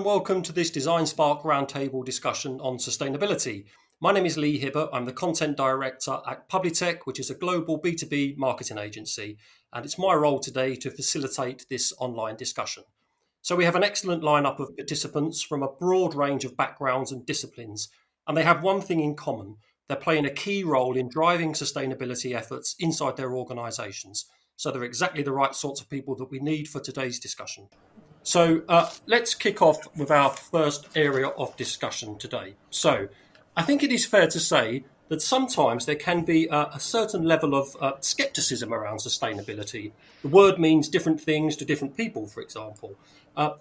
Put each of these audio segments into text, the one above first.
welcome to this DesignSpark Roundtable discussion on sustainability. My name is Lee Hibbert. I'm the Content Director at Publitech, which is a global B2B marketing agency, and it's my role today to facilitate this online discussion. So we have an excellent lineup of participants from a broad range of backgrounds and disciplines, and they have one thing in common. They're playing a key role in driving sustainability efforts inside their organisations. So they're exactly the right sorts of people that we need for today's discussion. So let's kick off with our first area of discussion today. So I think it is fair to say that sometimes there can be a certain level of skepticism around sustainability. The word means different things to different people, for example.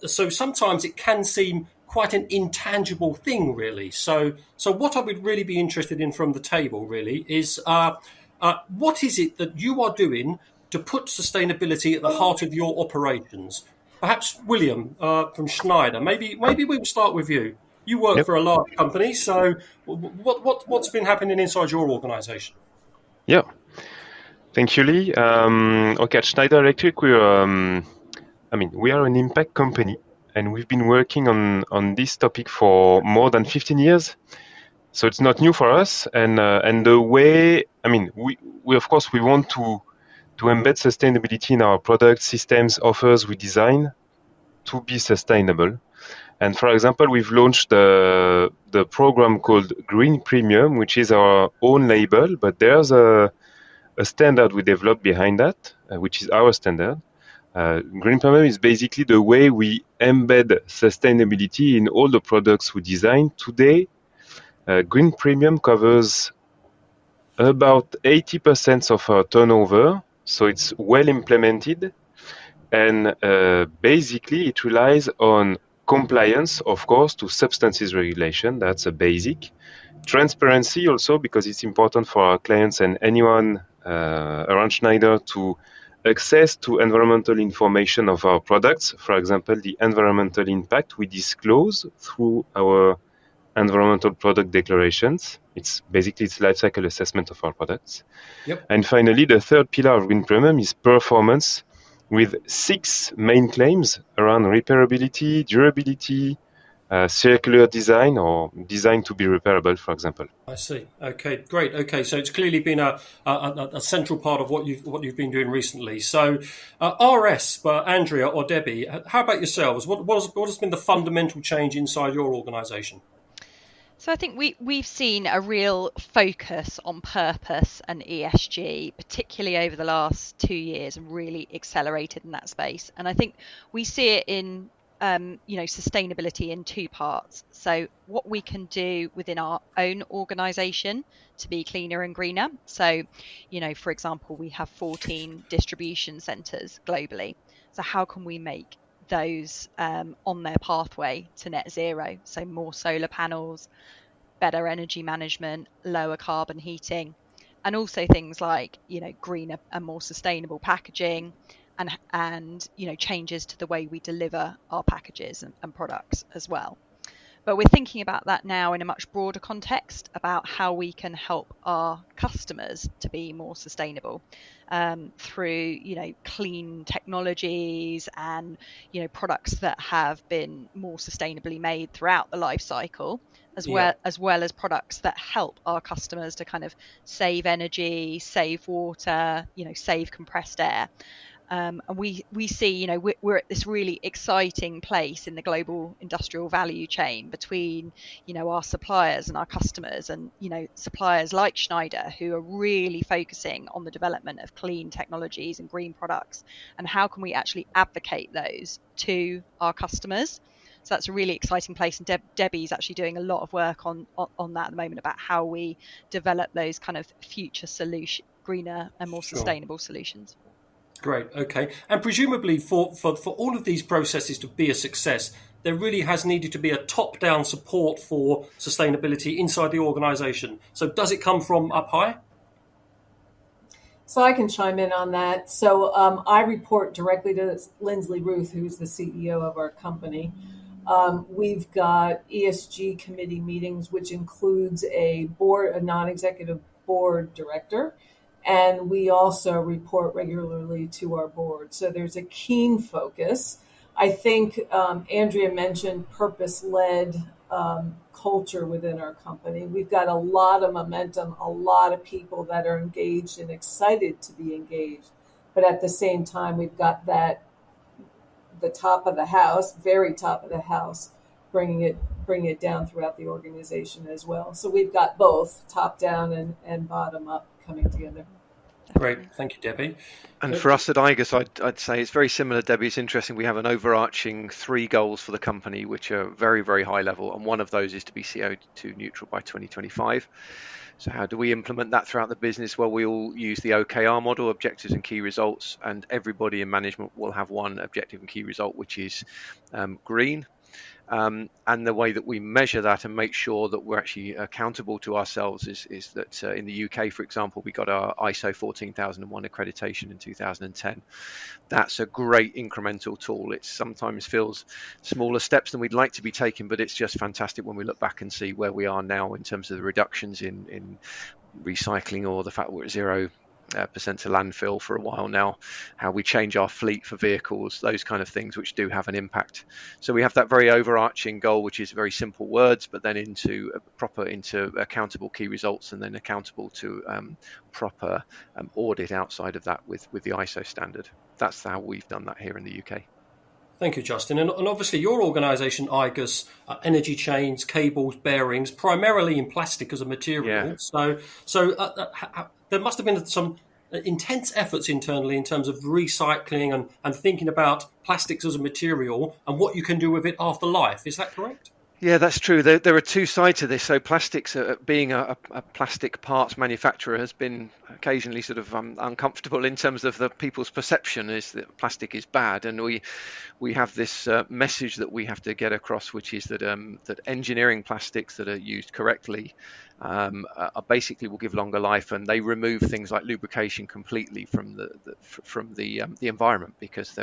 So sometimes it can seem quite an intangible thing, really. So what I would really be interested in from the table, really, is what is it that you are doing to put sustainability at the heart of your operations? Perhaps William from Schneider. Maybe we will start with you. You work for a large company, so what's been happening inside your organisation? Yeah, thank you, Lee. Okay, at Schneider Electric, we are an impact company, and we've been working on this topic for more than 15 years. So it's not new for us, and the way, we of course we want to embed sustainability in our products, systems, offers we design to be sustainable. And for example, we've launched the program called Green Premium, which is our own label, but there's a standard we developed behind that, which is our standard. Green Premium is basically the way we embed sustainability in all the products we design. Today, Green Premium covers about 80% of our turnover, so it's well implemented, and basically it relies on compliance, of course, to substances regulation. That's a basic. Transparency also, because it's important for our clients and anyone around Schneider to access to environmental information of our products. For example, the environmental impact we disclose through our environmental product declarations. It's life cycle assessment of our products. Yep. And finally, the third pillar of Green Premium is performance, with 6 main claims around repairability, durability, circular design, or design to be repairable, for example. I see. Okay, great. Okay, so it's clearly been a central part of what you've been doing recently. So, RS, Andrea or Debbie, how about yourselves? What has been the fundamental change inside your organisation? So I think we've seen a real focus on purpose and ESG, particularly over the last 2 years, and really accelerated in that space. And I think we see it in sustainability in 2 parts. So what we can do within our own organisation to be cleaner and greener. So, for example, we have 14 distribution centres globally. So how can we make those on their pathway to net zero? So more solar panels, better energy management, lower carbon heating, and also things like greener and more sustainable packaging, and changes to the way we deliver our packages and products as well. But we're thinking about that now in a much broader context about how we can help our customers to be more sustainable through clean technologies and products that have been more sustainably made throughout the life cycle, as well as products that help our customers to kind of save energy, save water, save compressed air. And we see, we're at this really exciting place in the global industrial value chain between, our suppliers and our customers, and, suppliers like Schneider, who are really focusing on the development of clean technologies and green products, and how can we actually advocate those to our customers. So that's a really exciting place, and Debbie's actually doing a lot of work on that at the moment about how we develop those kind of future greener and more sustainable solutions. Great. Okay. And presumably for all of these processes to be a success, there really has needed to be a top-down support for sustainability inside the organisation. So does it come from up high? So I can chime in on that. So I report directly to Lindsley Ruth, who's the CEO of our company. We've got ESG committee meetings, which includes a non-executive board director. And we also report regularly to our board. So there's a keen focus I think Andrea mentioned purpose-led culture within our company. We've got a lot of momentum, a lot of people that are engaged and excited to be engaged. But at the same time, we've got the top of the house, very top of the house, bringing it down throughout the organization as well. So we've got both top down and bottom up coming together. Great, thank you, Debbie. And for us at IGUS, I'd say it's very similar, Debbie. It's interesting. We have an overarching 3 goals for the company, which are very, very high level. And one of those is to be CO2 neutral by 2025. So how do we implement that throughout the business? Well, we all use the OKR model, objectives and key results, and everybody in management will have one objective and key result, which is green. And the way that we measure that and make sure that we're actually accountable to ourselves is that in the UK, for example, we got our ISO 14001 accreditation in 2010. That's a great incremental tool. It sometimes feels smaller steps than we'd like to be taking, but it's just fantastic when we look back and see where we are now in terms of the reductions in recycling, or the fact we're at 0% to landfill for a while now, how we change our fleet for vehicles, those kind of things which do have an impact. So we have that very overarching goal, which is very simple words, but then into accountable key results, and then accountable to proper audit outside of that with the ISO standard. That's how we've done that here in the UK. Thank you, Justin. And obviously your organisation, IGUS, energy chains, cables, bearings, primarily in plastic as a material. Yeah. So there must have been some intense efforts internally in terms of recycling and thinking about plastics as a material and what you can do with it after life. Is that correct? Yeah, that's true. There are 2 sides to this. So plastics, being a plastic parts manufacturer, has been occasionally sort of uncomfortable in terms of the people's perception is that plastic is bad, and we have this message that we have to get across, which is that that engineering plastics that are used correctly basically will give longer life, and they remove things like lubrication completely from the environment, because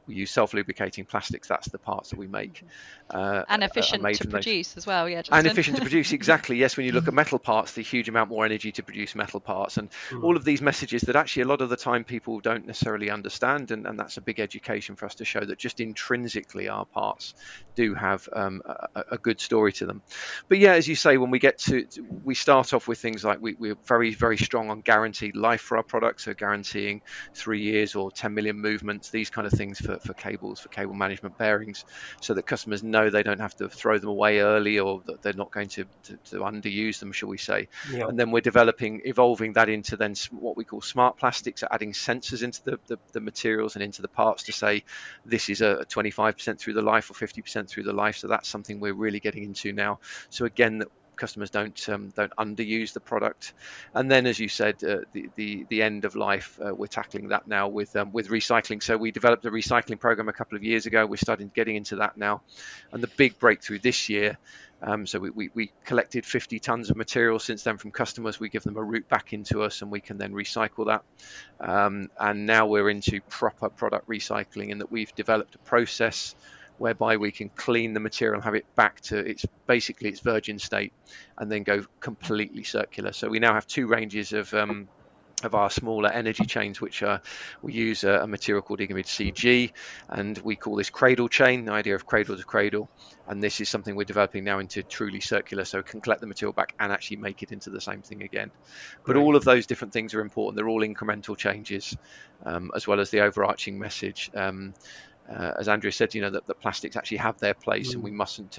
we use self-lubricating plastics. That's the parts that we make, and efficient to produce as well. Yeah, Justin. And efficient to produce, exactly. Yes, when you look at metal parts, the huge amount more energy to produce metal parts, and all of these messages that actually a lot of the time people don't necessarily understand, and that's a big education for us to show that just intrinsically our parts do have a good story to them. But yeah, as you say, when we start off with things like we're very, very strong on guaranteed life for our products, so guaranteeing 3 years or 10 million movements, these kind of things for cables, for cable management, bearings, so that customers know they don't have to throw them away early, or that they're not going to underuse them, shall we say. Yeah. And then we're evolving that into then what we call smart plastics, adding sensors into the materials and into the parts to say this is a 25% through the life or 50% through the life. So that's something we're really getting into now. So again, that customers don't underuse the product. And then, as you said, the end of life, we're tackling that now with recycling. So we developed a recycling program a couple of years ago. We're starting getting into that now, and the big breakthrough this year. So we collected 50 tons of material since then from customers. We give them a route back into us, and we can then recycle that. And now we're into proper product recycling, in that we've developed a process whereby we can clean the material and have it back to its virgin state, and then go completely circular. So we now have 2 ranges of our smaller energy chains, which we use a material called Igomid CG, and we call this cradle chain, the idea of cradle to cradle. And this is something we're developing now into truly circular, so it can collect the material back and actually make it into the same thing again. But all of those different things are important. They're all incremental changes, as well as the overarching message. As Andrea said, that plastics actually have their place, and we mustn't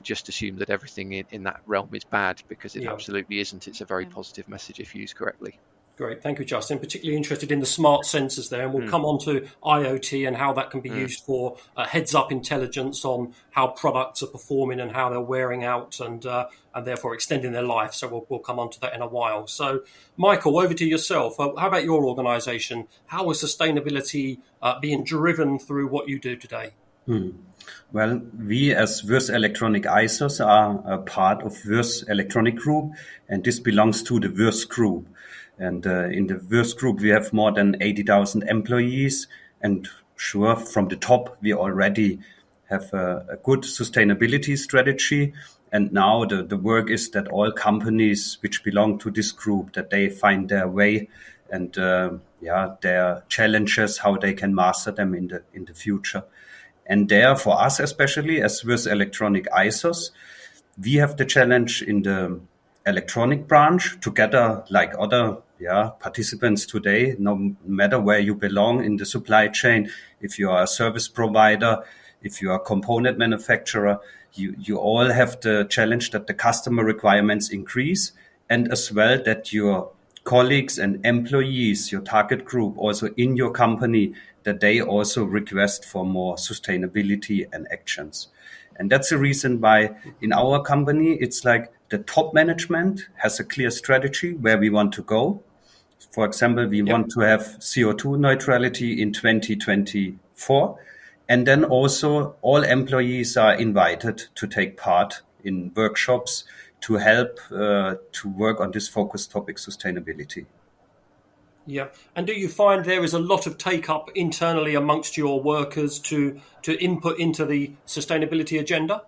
just assume that everything in that realm is bad, because it absolutely isn't. It's a very positive message if used correctly. Great, thank you, Justin. Particularly interested in the smart sensors there, and we'll come on to IoT and how that can be used for heads-up intelligence on how products are performing and how they're wearing out, and therefore extending their life. So we'll come on to that in a while. So, Michael, over to yourself. How about your organisation? How is sustainability being driven through what you do today? Well, we as Würth Electronic ISOs are a part of Würth Electronic Group, and this belongs to the Würth Group. And in the Würth Group, we have more than 80,000 employees. And sure, from the top, we already have a good sustainability strategy. And now the work is that all companies which belong to this group, that they find their way and their challenges, how they can master them in the future. And there, for us especially, as with electronic ISOs, we have the challenge in the electronic branch together like other participants today, no matter where you belong in the supply chain, if you are a service provider, if you are a component manufacturer, you all have the challenge that the customer requirements increase, and as well that your colleagues and employees, your target group also in your company, that they also request for more sustainability and actions. And that's the reason why in our company, it's like the top management has a clear strategy where we want to go. For example, we want to have CO2 neutrality in 2024. And then also all employees are invited to take part in workshops to help to work on this focus topic, sustainability. Yeah. And do you find there is a lot of take up internally amongst your workers to input into the sustainability agenda?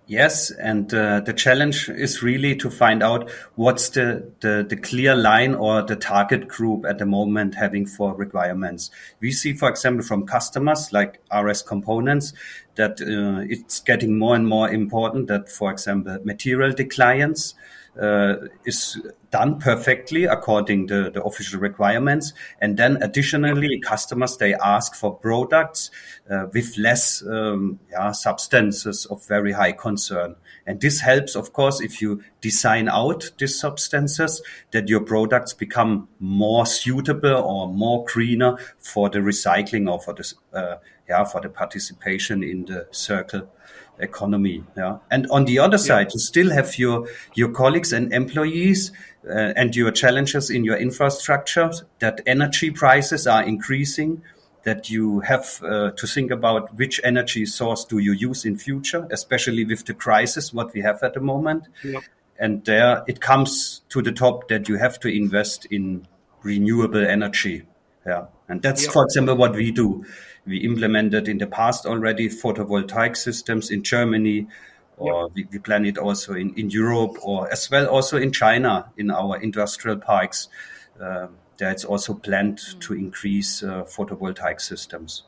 Yes, and the challenge is really to find out what's the clear line or the target group at the moment having for requirements. We see, for example, from customers like RS Components that it's getting more and more important that, for example, material declines is done perfectly according to the official requirements. And then additionally, customers, they ask for products with less substances of very high concern. And this helps, of course, if you design out these substances, that your products become more suitable or more greener for the recycling or for the participation in the circle economy. Yeah. And on the other side, you still have your colleagues and employees and your challenges in your infrastructure, that energy prices are increasing, that you have to think about which energy source do you use in future, especially with the crisis, what we have at the moment. Yep. And there it comes to the top that you have to invest in renewable energy. Yeah. And that's, for example, what we do. We implemented in the past already photovoltaic systems in Germany, or we plan it also in Europe, or as well also in China in our industrial parks. There it's also planned to increase photovoltaic systems.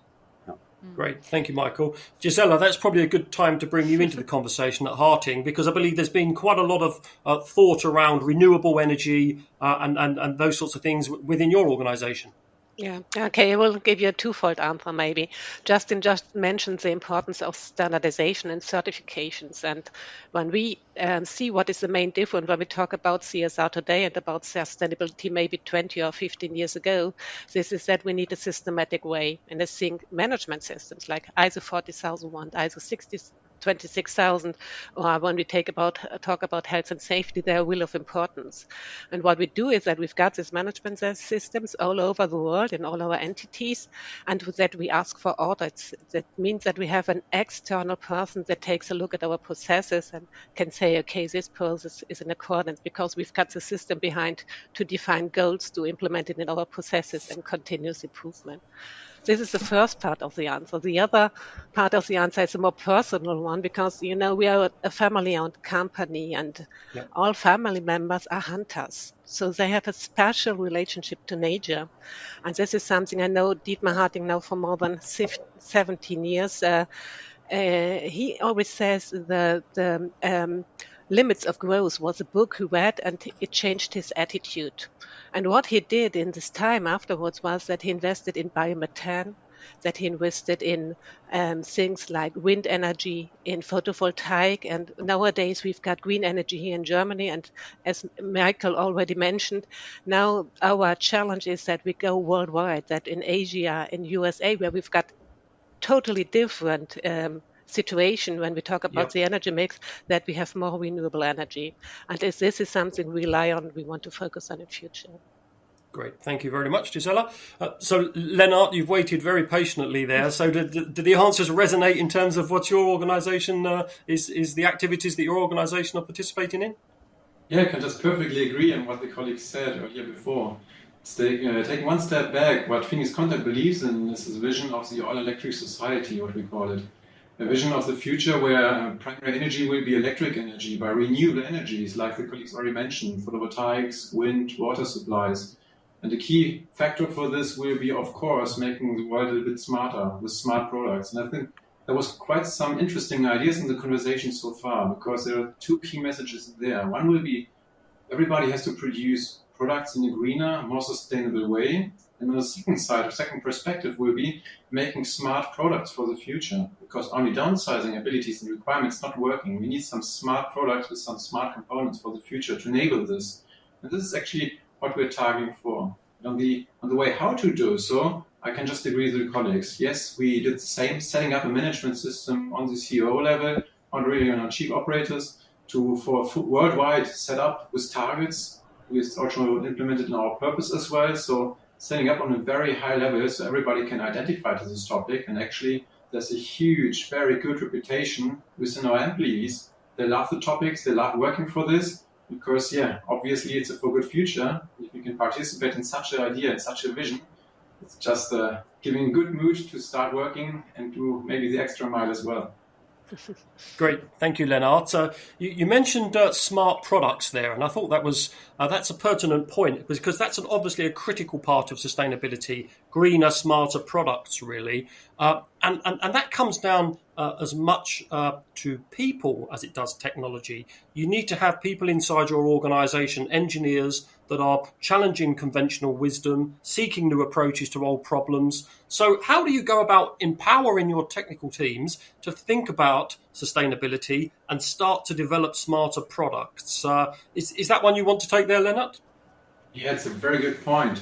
Yeah. Great. Thank you, Michael. Gisela, that's probably a good time to bring you into the conversation at Harting, because I believe there's been quite a lot of thought around renewable energy and those sorts of things within your organisation. Yeah. Okay. I will give you a twofold answer. Maybe Justin just mentioned the importance of standardization and certifications, and when we see what is the main difference when we talk about CSR today and about sustainability maybe 20 or 15 years ago, this is that we need a systematic way, and I think management systems like ISO 40001, ISO 26000, or when we talk about health and safety, they are really of importance. And what we do is that we've got these management systems all over the world in all our entities, and with that we ask for audits. That means that we have an external person that takes a look at our processes and can say, okay, this process is in accordance, because we've got the system behind to define goals, to implement it in our processes, and continuous improvement. This is the first part of the answer. The other part of the answer is a more personal one, because, we are a family-owned company, and all family members are hunters. So they have a special relationship to nature. And this is something I know Dietmar Harting now for more than 17 years. He always says the Limits of Growth was a book he read, and it changed his attitude. And what he did in this time afterwards was that he invested in biomethane, that he invested in things like wind energy, in photovoltaic, and nowadays we've got green energy here in Germany. And as Michael already mentioned, now our challenge is that we go worldwide, that in Asia, in USA, where we've got totally different situation when we talk about the energy mix, that we have more renewable energy. And as this is something we rely on, we want to focus on in future. Great. Thank you very much, Gisela. So, Lennart, you've waited very patiently there. So did the answers resonate in terms of what your organisation is the activities that your organisation are participating in? Yeah, I can just perfectly agree on what the colleagues said earlier before. Take one step back. What Phoenix Content believes in is this vision of the all-electric society, what we call it. A vision of the future where primary energy will be electric energy by renewable energies, like the colleagues already mentioned, photovoltaics, wind, water supplies. And the key factor for this will be, of course, making the world a bit smarter with smart products. And I think there was quite some interesting ideas in the conversation so far, because there are two key messages there. One will be everybody has to produce products in a greener, more sustainable way. And on the second side, or second perspective, will be making smart products for the future, because only downsizing abilities and requirements not working. We need some smart products with some smart components for the future to enable this. And this is actually what we're targeting for. And on the way how to do so, I can just agree with the colleagues. Yes, we did the same, setting up a management system on the CEO level, really on our chief operators, for a worldwide setup with targets. It's also implemented in our purpose as well. So setting up on a very high level so everybody can identify to this topic. And actually, there's a huge, very good reputation within our employees. They love the topics. They love working for this because, obviously it's for good future. If you can participate in such an idea and such a vision, it's just giving good mood to start working and do maybe the extra mile as well. Great, thank you, Lennart. You mentioned smart products there, and I thought that's a pertinent point because that's obviously a critical part of sustainability. Greener, smarter products, really, and that comes down as much to people as it does technology. You need to have people inside your organisation, engineers that are challenging conventional wisdom, seeking new approaches to old problems. So how do you go about empowering your technical teams to think about sustainability and start to develop smarter products? Is that one you want to take there, Lennart? Yeah, it's a very good point.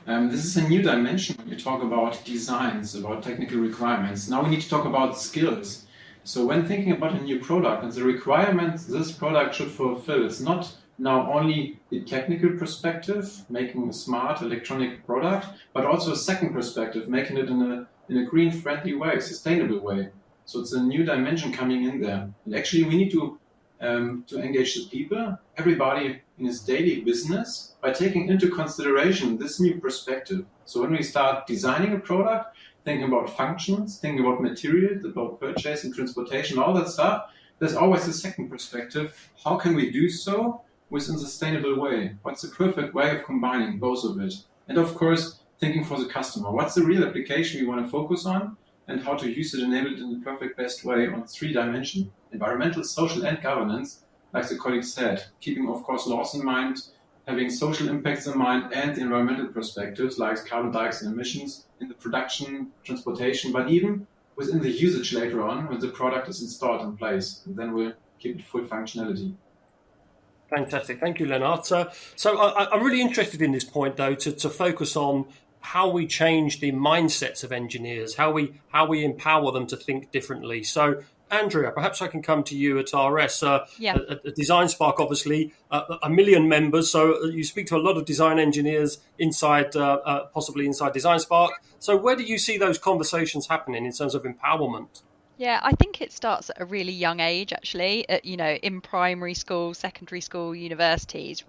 This is a new dimension when you talk about designs, about technical requirements. Now we need to talk about skills. So when thinking about a new product and the requirements this product should fulfill, it's not now only the technical perspective, making a smart electronic product, but also a second perspective, making it in a green-friendly way, sustainable way. So it's a new dimension coming in there. And actually, we need to engage the people, everybody in his daily business, by taking into consideration this new perspective. So when we start designing a product, thinking about functions, thinking about materials, about purchase and transportation, all that stuff, there's always a second perspective. How can we do so within a sustainable way? What's the perfect way of combining both of it? And of course, thinking for the customer. What's the real application we want to focus on and how to use it, enable it in the perfect best way on 3 dimensions: environmental, social, and governance, like the colleague said, keeping, of course, laws in mind, having social impacts in mind, and the environmental perspectives like carbon dioxide emissions in the production, transportation, but even within the usage later on when the product is installed in place. And then we'll keep it full functionality. Fantastic. Thank you, Lennart. So I'm really interested in this point, though, to focus on how we change the mindsets of engineers, how we empower them to think differently. So, Andrea, perhaps I can come to you at RS. At DesignSpark, obviously, 1 million members. So you speak to a lot of design engineers inside, possibly inside DesignSpark. So where do you see those conversations happening in terms of empowerment? Yeah, I think it starts at a really young age, actually, in primary school, secondary school, universities.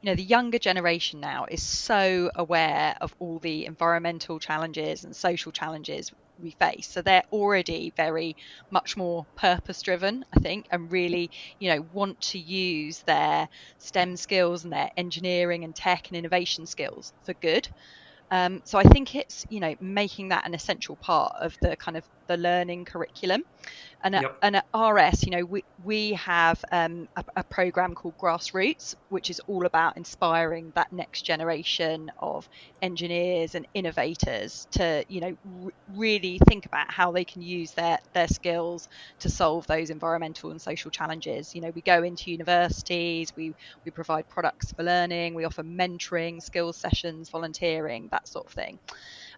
The younger generation now is so aware of all the environmental challenges and social challenges we face. So they're already very much more purpose driven, I think, and really, want to use their STEM skills and their engineering and tech and innovation skills for good. So I think it's, making that an essential part of the kind of the learning curriculum. And at RS, we have a program called Grassroots, which is all about inspiring that next generation of engineers and innovators to, really think about how they can use their skills to solve those environmental and social challenges. We go into universities, we provide products for learning, we offer mentoring, skills sessions, volunteering, that sort of thing.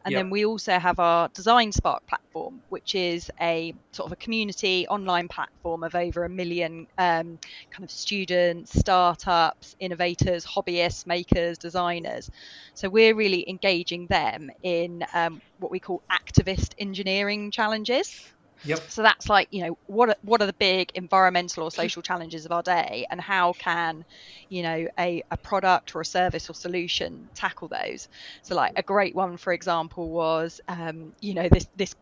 And then we also have our DesignSpark platform, which is a sort of a community online platform of over 1 million kind of students, startups, innovators, hobbyists, makers, designers. So we're really engaging them in what we call activist engineering challenges. So that's like, what are the big environmental or social challenges of our day, and how can, a product or a service or solution tackle those? So like a great one, for example, was, this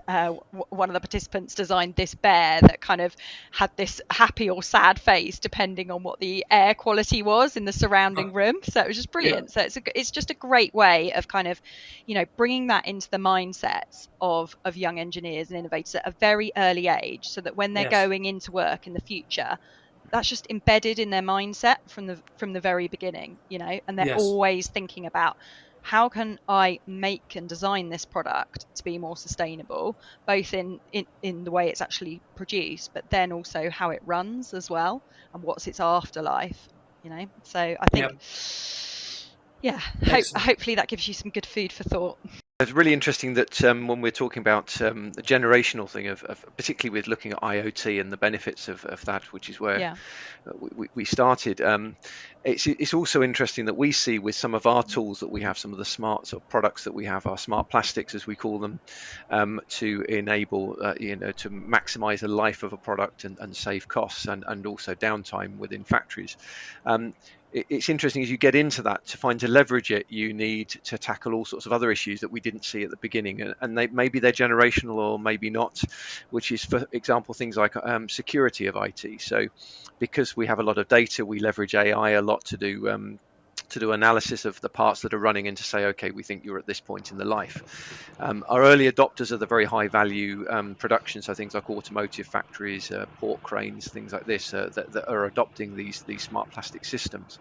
one of the participants designed this bear that kind of had this happy or sad face depending on what the air quality was in the surrounding room. So it was just brilliant. So it's just a great way of kind of, bringing that into the mindsets of young engineers and innovators at a very early age, so that when they're going into work in the future, that's just embedded in their mindset from the very beginning, and they're always thinking about, how can I make and design this product to be more sustainable, both in the way it's actually produced, but then also how it runs as well, and what's its afterlife, So I think, hopefully that gives you some good food for thought. It's really interesting that when we're talking about the generational thing of particularly with looking at IoT and the benefits of that, which is where we started. It's also interesting that we see with some of our tools that we have, some of the smart sort of products that we have, our smart plastics as we call them, to enable to maximize the life of a product and save costs and also downtime within factories. It's interesting as you get into that, to leverage it, you need to tackle all sorts of other issues that we didn't see at the beginning, and maybe they're generational or maybe not, which is, for example, things like security of IT. So because we have a lot of data, we leverage AI a lot to do analysis of the parts that are running and to say, okay, we think you're at this point in the life. Our early adopters are the very high value production, so things like automotive factories, port cranes, things like this, that are adopting these smart plastic systems.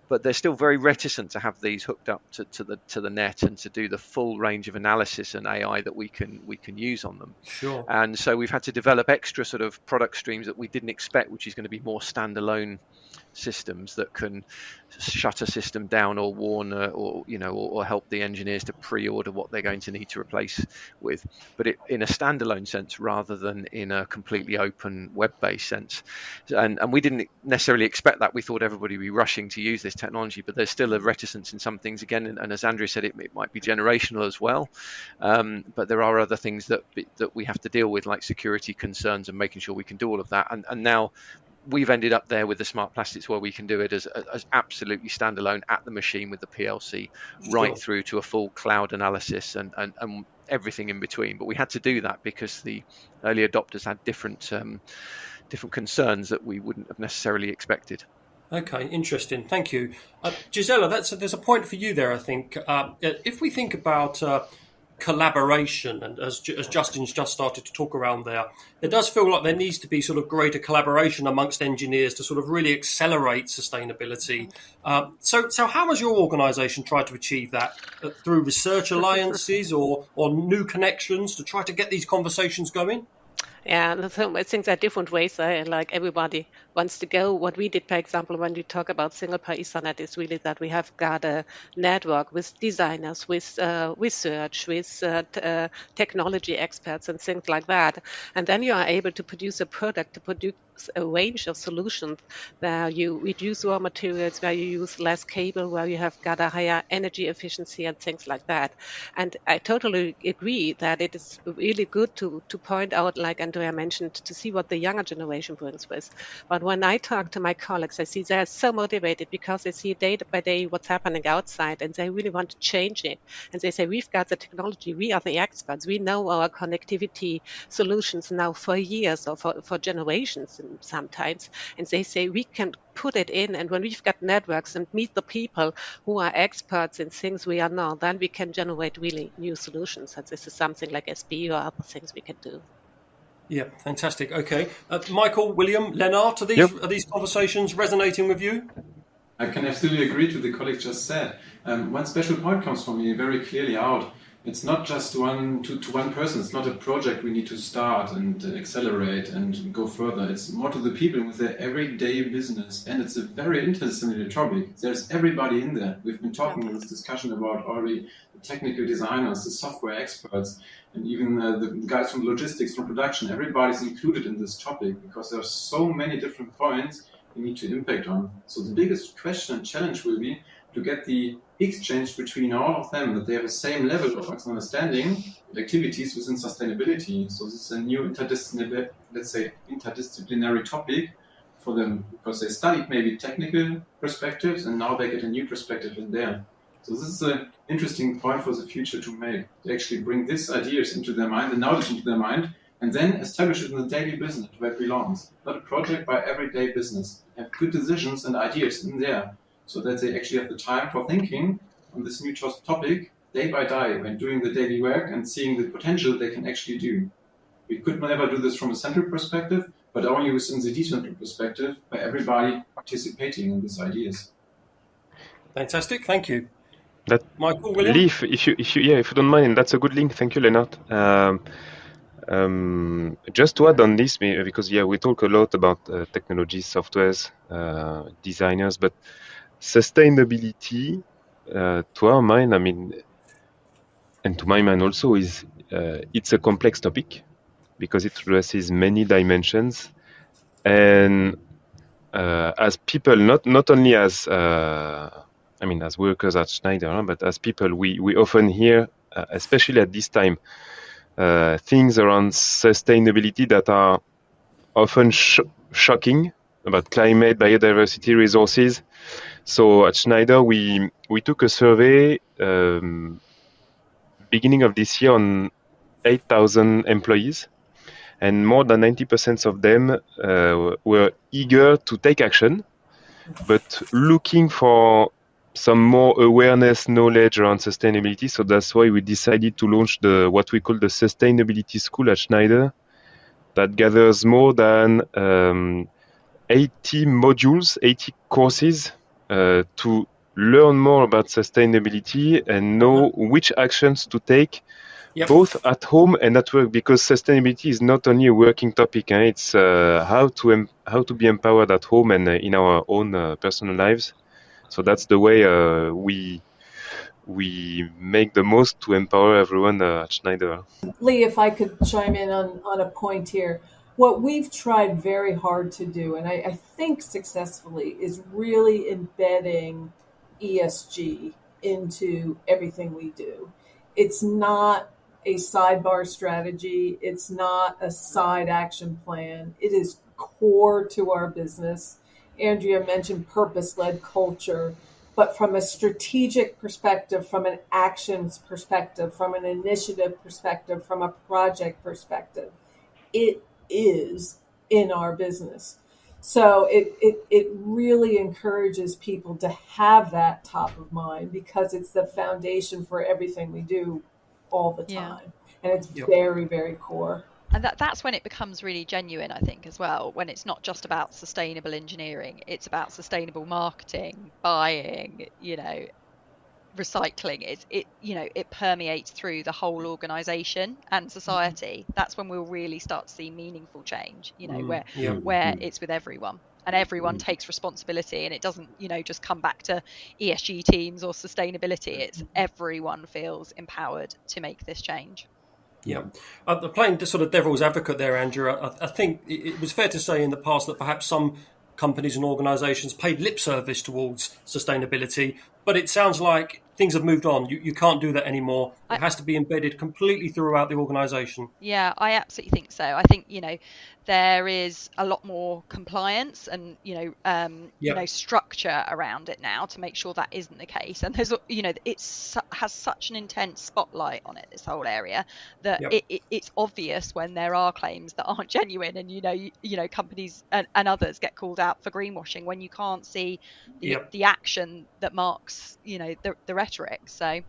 But they're still very reticent to have these hooked up to the net and to do the full range of analysis and AI that we can use on them. Sure. And so we've had to develop extra sort of product streams that we didn't expect, which is going to be more standalone systems that can shut a system down or warn or help the engineers to pre-order what they're going to need to replace with, but in a standalone sense rather than in a completely open web-based sense. And we didn't necessarily expect that. We thought everybody would be rushing to use this technology, but there's still a reticence in some things again, and as Andrew said, it might be generational as well, but there are other things that we have to deal with, like security concerns and making sure we can do all of that, and now we've ended up there with the smart plastics where we can do it as absolutely standalone at the machine with the PLC, right through to a full cloud analysis and everything in between. But we had to do that because the early adopters had different concerns that we wouldn't have necessarily expected. Okay, interesting. Thank you. Gisela, there's a point for you there, I think. If we think about collaboration, and as Justin's just started to talk around there, it does feel like there needs to be sort of greater collaboration amongst engineers to sort of really accelerate sustainability. So how has your organisation tried to achieve that? Through research alliances or new connections to try to get these conversations going? Yeah, so I think there are different ways. Like everybody wants to go. What we did, for example, when we talk about single pair Ethernet, is really that we have got a network with designers, with research, with technology experts and things like that. And then you are able to produce a product, to produce a range of solutions where you reduce raw materials, where you use less cable, where you have got a higher energy efficiency and things like that. And I totally agree that it is really good to point out, like Andrea mentioned, to see what the younger generation brings with. But when I talk to my colleagues, I see they're so motivated because they see day by day what's happening outside and they really want to change it. And they say, we've got the technology, we are the experts, we know our connectivity solutions now for years or for generations sometimes. And they say, we can put it in, and when we've got networks and meet the people who are experts in things we are not, then we can generate really new solutions. And this is something like SB or other things we can do. Yeah, fantastic. Okay. Michael, William, Lennart, are these conversations resonating with you? I can absolutely agree to the colleague just said. One special point comes for me very clearly out. It's not just one person. It's not a project we need to start and accelerate and go further. It's more to the people with their everyday business. And it's a very interdisciplinary topic. There's everybody in there. We've been talking in this discussion about already the technical designers, the software experts, and even the guys from logistics, from production. Everybody's included in this topic because there are so many different points we need to impact on. So the biggest question and challenge will be to get the exchange between all of them, that they have the same level of understanding and activities within sustainability. So this is a new interdisciplinary topic for them, because they studied maybe technical perspectives and now they get a new perspective in there. So this is an interesting point for the future to make, to actually bring these ideas into their mind, the knowledge into their mind, and then establish it in the daily business where it belongs. Not a project by everyday business. Have good decisions and ideas in there so that they actually have the time for thinking on this new topic day by day when doing the daily work and seeing the potential they can actually do. We could never do this from a central perspective, but only within the decentral perspective by everybody participating in these ideas. Fantastic, thank you. That Michael, William? Lee, if you don't mind, that's a good link. Thank you, Lennart. Just to add on this, because we talk a lot about technology, softwares, designers, but sustainability, to our mind, and to my mind also, is it's a complex topic because it addresses many dimensions, and as people, not only as as workers at Schneider, but as people, we often hear, especially at this time, things around sustainability that are often shocking about climate, biodiversity, resources. So at Schneider, we took a survey beginning of this year on 8,000 employees, and more than 90% of them were eager to take action, but looking for some more awareness, knowledge around sustainability. So that's why we decided to launch what we call the Sustainability School at Schneider, that gathers more than 80 modules, 80 courses to learn more about sustainability and know which actions to take, both at home and at work, because sustainability is not only a working topic. It's how to be empowered at home and in our own personal lives. So that's the way we make the most to empower everyone at Schneider. Lee, if I could chime in on a point here. What we've tried very hard to do, and I think successfully, is really embedding ESG into everything we do. It's not a sidebar strategy. It's not a side action plan. It is core to our business. Andrea mentioned purpose-led culture, but from a strategic perspective, from an actions perspective, from an initiative perspective, from a project perspective, it is in our business. So it really encourages people to have that top of mind because it's the foundation for everything we do all the time. And it's very, very core. And that's when it becomes really genuine, I think, as well, when it's not just about sustainable engineering, it's about sustainable marketing, buying, recycling. It permeates through the whole organization and society. That's when we'll really start to see meaningful change, where it's with everyone and everyone takes responsibility, and it doesn't, just come back to ESG teams or sustainability. It's everyone feels empowered to make this change. Yeah, playing sort of devil's advocate there, Andrew, I think it was fair to say in the past that perhaps some companies and organisations paid lip service towards sustainability, but it sounds like things have moved on. You can't do that anymore. It has to be embedded completely throughout the organisation. Yeah, I absolutely think so. I think, there is a lot more compliance and, structure around it now to make sure that isn't the case. And there's, has such an intense spotlight on it, this whole area, that it's obvious when there are claims that aren't genuine, and, companies and others get called out for greenwashing when you can't see the action that marks, the rhetoric. So.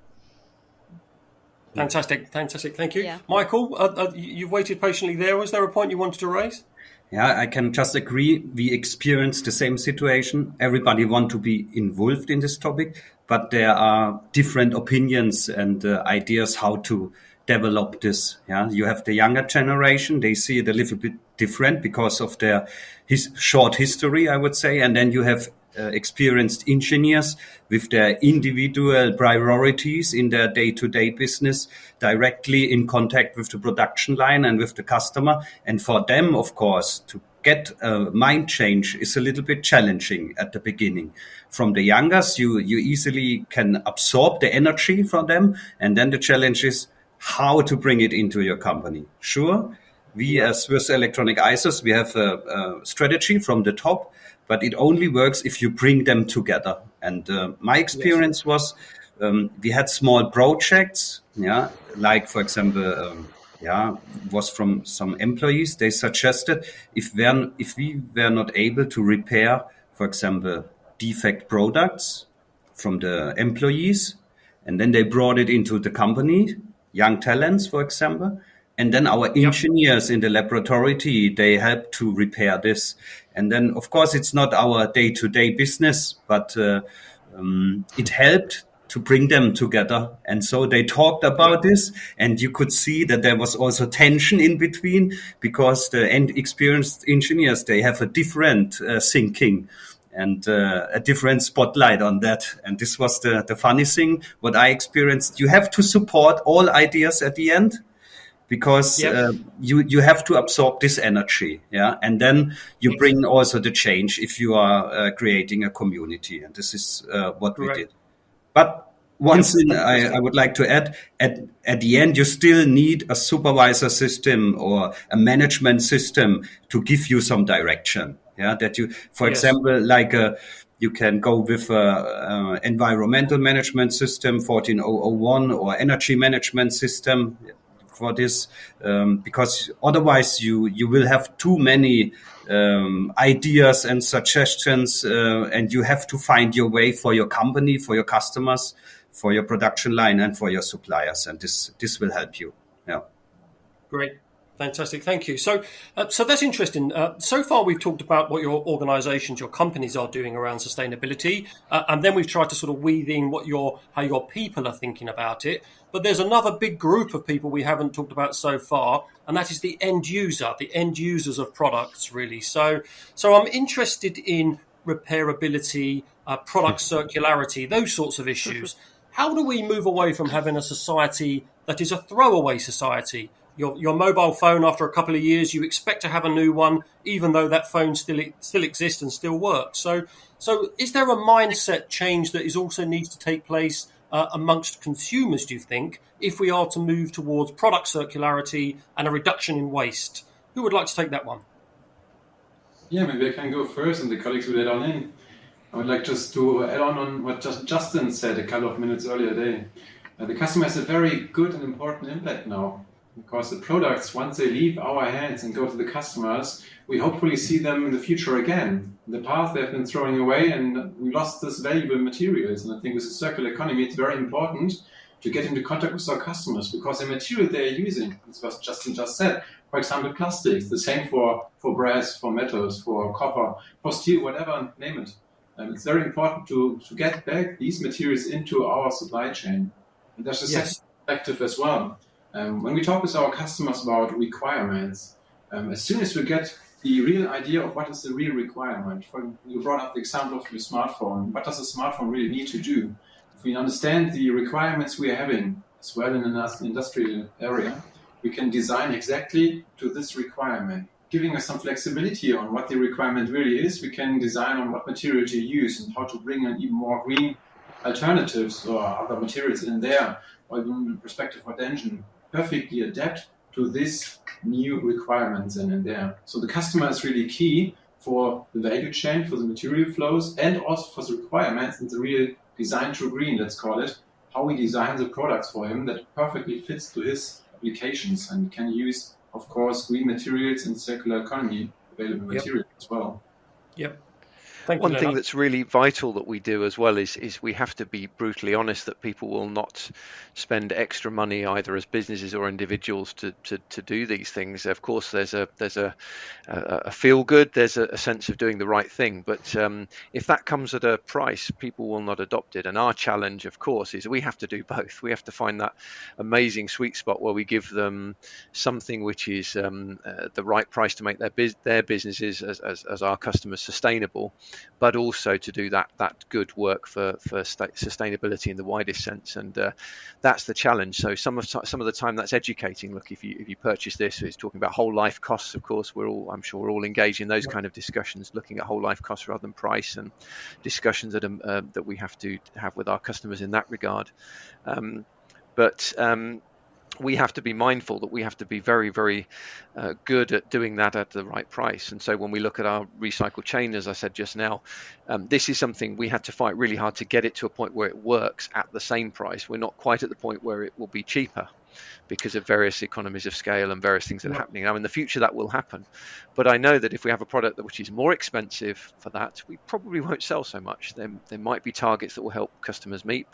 Fantastic. Thank you. Yeah. Michael, you've waited patiently there. Was there a point you wanted to raise? Yeah, I can just agree. We experienced the same situation. Everybody wants to be involved in this topic, but there are different opinions and ideas how to develop this. Yeah, you have the younger generation. They see it a little bit different because of their short history, I would say. And then you have experienced engineers with their individual priorities in their day-to-day business, directly in contact with the production line and with the customer. And for them, of course, to get a mind change is a little bit challenging at the beginning. From the youngest, you easily can absorb the energy from them. And then the challenge is how to bring it into your company. Sure, we as Swiss Electronic ISOs, we have a strategy from the top, but it only works if you bring them together. And my experience was we had small projects, like for example, was from some employees. They suggested if we were not able to repair, for example, defect products from the employees, and then they brought it into the company, young talents, for example, and then our engineers in the laboratory, they help to repair this. And then, of course, it's not our day-to-day business, but it helped to bring them together. And so they talked about this, and you could see that there was also tension in between, because the experienced engineers, they have a different thinking and a different spotlight on that. And this was the funny thing, what I experienced. You have to support all ideas at the end, because you have to absorb this energy, and then you bring also the change if you are creating a community. And this is what we did. But one thing I would like to add, at the end, you still need a supervisor system or a management system to give you some direction. That you, for example, like you can go with environmental management system 14001 or energy management system for this, because otherwise you will have too many ideas and suggestions, and you have to find your way for your company, for your customers, for your production line, and for your suppliers, and this will help you. Great. Fantastic, thank you. So that's interesting. So far, we've talked about what your organisations, your companies are doing around sustainability, and then we've tried to sort of weave in how your people are thinking about it. But there's another big group of people we haven't talked about so far, and that is the end user, the end users of products, really. So I'm interested in repairability, product circularity, those sorts of issues. How do we move away from having a society that is a throwaway society? Your mobile phone, after a couple of years, you expect to have a new one, even though that phone still exists and still works. So is there a mindset change that also needs to take place amongst consumers, do you think, if we are to move towards product circularity and a reduction in waste? Who would like to take that one? Yeah, maybe I can go first and the colleagues will add on in. I would like just to add on what Justin said a couple of minutes earlier today. The customer has a very good and important impact now. Because the products, once they leave our hands and go to the customers, we hopefully see them in the future again. In the past, they've been throwing away and we lost this valuable materials. And I think with the circular economy, it's very important to get into contact with our customers, because the material they're using, as what Justin just said, for example, plastics, the same for brass, for metals, for copper, for steel, whatever, name it. It's very important to get back these materials into our supply chain. And there's a second perspective as well. When we talk with our customers about requirements, as soon as we get the real idea of what is the real requirement, you brought up the example of your smartphone, what does a smartphone really need to do? If we understand the requirements we are having as well in an industrial area, we can design exactly to this requirement. Giving us some flexibility on what the requirement really is, we can design on what material to use and how to bring in even more green alternatives or other materials in there, or even the perspective of the engine, perfectly adapt to this new requirements in there. So the customer is really key for the value chain, for the material flows, and also for the requirements and the real design to green, let's call it, how we design the products for him that perfectly fits to his applications and can use, of course, green materials and circular economy available materials as well. Yep. One thing that's really vital that we do as well is we have to be brutally honest that people will not spend extra money either as businesses or individuals to do these things. Of course, there's a feel good, there's a sense of doing the right thing, but if that comes at a price, people will not adopt it. And our challenge, of course, is we have to do both. We have to find that amazing sweet spot where we give them something which is the right price to make their businesses as our customers sustainable, but also to do that good work for sustainability in the widest sense. And that's the challenge. So some of the time that's educating. Look, if you purchase this, it's talking about whole life costs. Of course, I'm sure we're all engaged in those kind of discussions, looking at whole life costs rather than price, and discussions that we have to have with our customers in that regard. But we have to be mindful that we have to be very, very good at doing that at the right price. And so when we look at our recycle chain, as I said just now, this is something we had to fight really hard to get it to a point where it works at the same price. We're not quite at the point where it will be cheaper because of various economies of scale and various things that are happening. Now, in the future, that will happen. But I know that if we have a product which is more expensive for that, we probably won't sell so much. There might be targets that will help customers meet,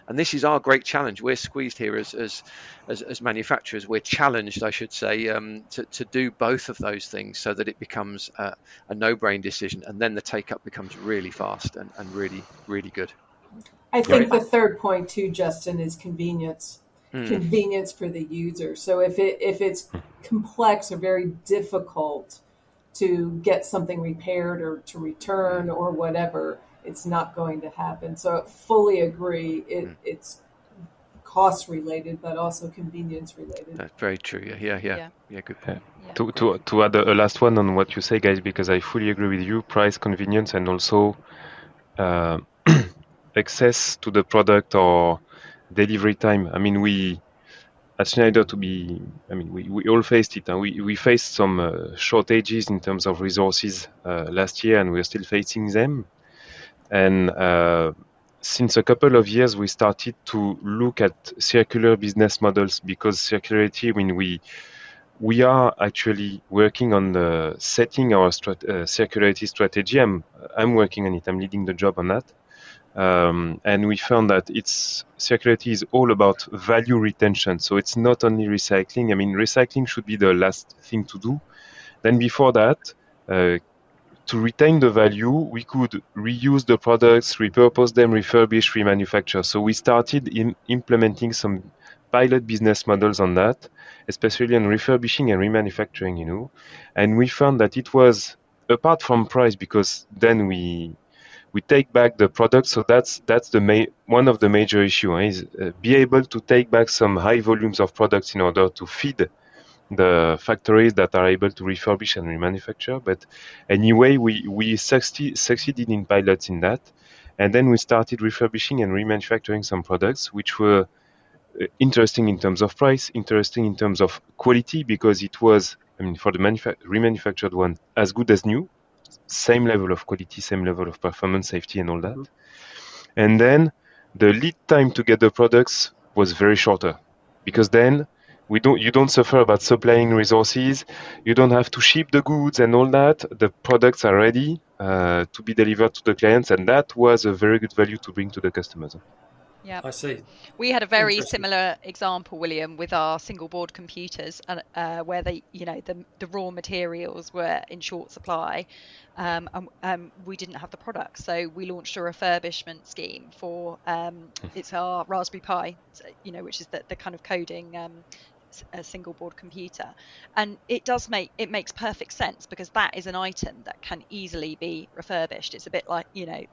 and this is our great challenge. We're squeezed here as manufacturers. We're challenged, I should say, to do both of those things so that it becomes a no-brain decision, and then the take-up becomes really fast and really, really good. I think the third point too, Justin, is convenience. Convenience for the user. So if it's complex or very difficult to get something repaired or to return or whatever, it's not going to happen. So I fully agree. It's cost related, but also convenience related. That's very true. Yeah. Good point. To add a last one on what you say, guys, because I fully agree with you. Price, convenience, and also access to the product or delivery time. I mean, we at Schneider we all faced it. We faced some shortages in terms of resources last year, and we're still facing them. And since a couple of years, we started to look at circular business models, because circularity, we are actually working on setting our circularity strategy. I'm working on it. I'm leading the job on that. And we found that circularity is all about value retention. So it's not only recycling. I mean, recycling should be the last thing to do. Then before that, to retain the value, we could reuse the products, repurpose them, refurbish, remanufacture. So we started implementing some pilot business models on that, especially on refurbishing and remanufacturing, And we found that it was, apart from price, because then we take back the product. So that's one of the major issues, is be able to take back some high volumes of products in order to feed the factories that are able to refurbish and remanufacture. But anyway, we succeeded in pilots in that. And then we started refurbishing and remanufacturing some products, which were interesting in terms of price, interesting in terms of quality, because it was, for the remanufactured one, as good as new. Same level of quality, same level of performance, safety, and all that. And then the lead time to get the products was very shorter, because then you don't suffer about supplying resources. You don't have to ship the goods and all that. The products are ready to be delivered to the clients, and that was a very good value to bring to the customers. Yeah, I see. We had a very similar example, William, with our single board computers, where the raw materials were in short supply, and we didn't have the product. So we launched a refurbishment scheme for it's our Raspberry Pi, which is the kind of coding a single board computer, and it makes perfect sense, because that is an item that can easily be refurbished. It's a bit like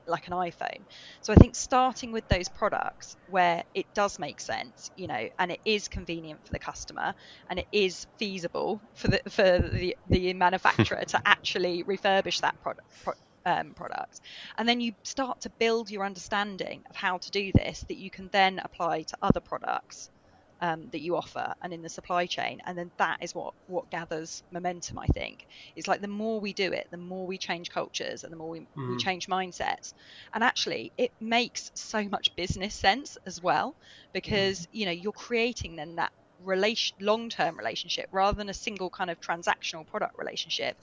like an iPhone. So I think starting with those products where it does make sense, and it is convenient for the customer, and it is feasible for the manufacturer to actually refurbish that product, and then you start to build your understanding of how to do this, that you can then apply to other products that you offer and in the supply chain. And then that is what gathers momentum. I think it's like the more we do it, the more we change cultures and the more we change mindsets. And actually it makes so much business sense as well, because you're creating then that long-term relationship rather than a single kind of transactional product relationship.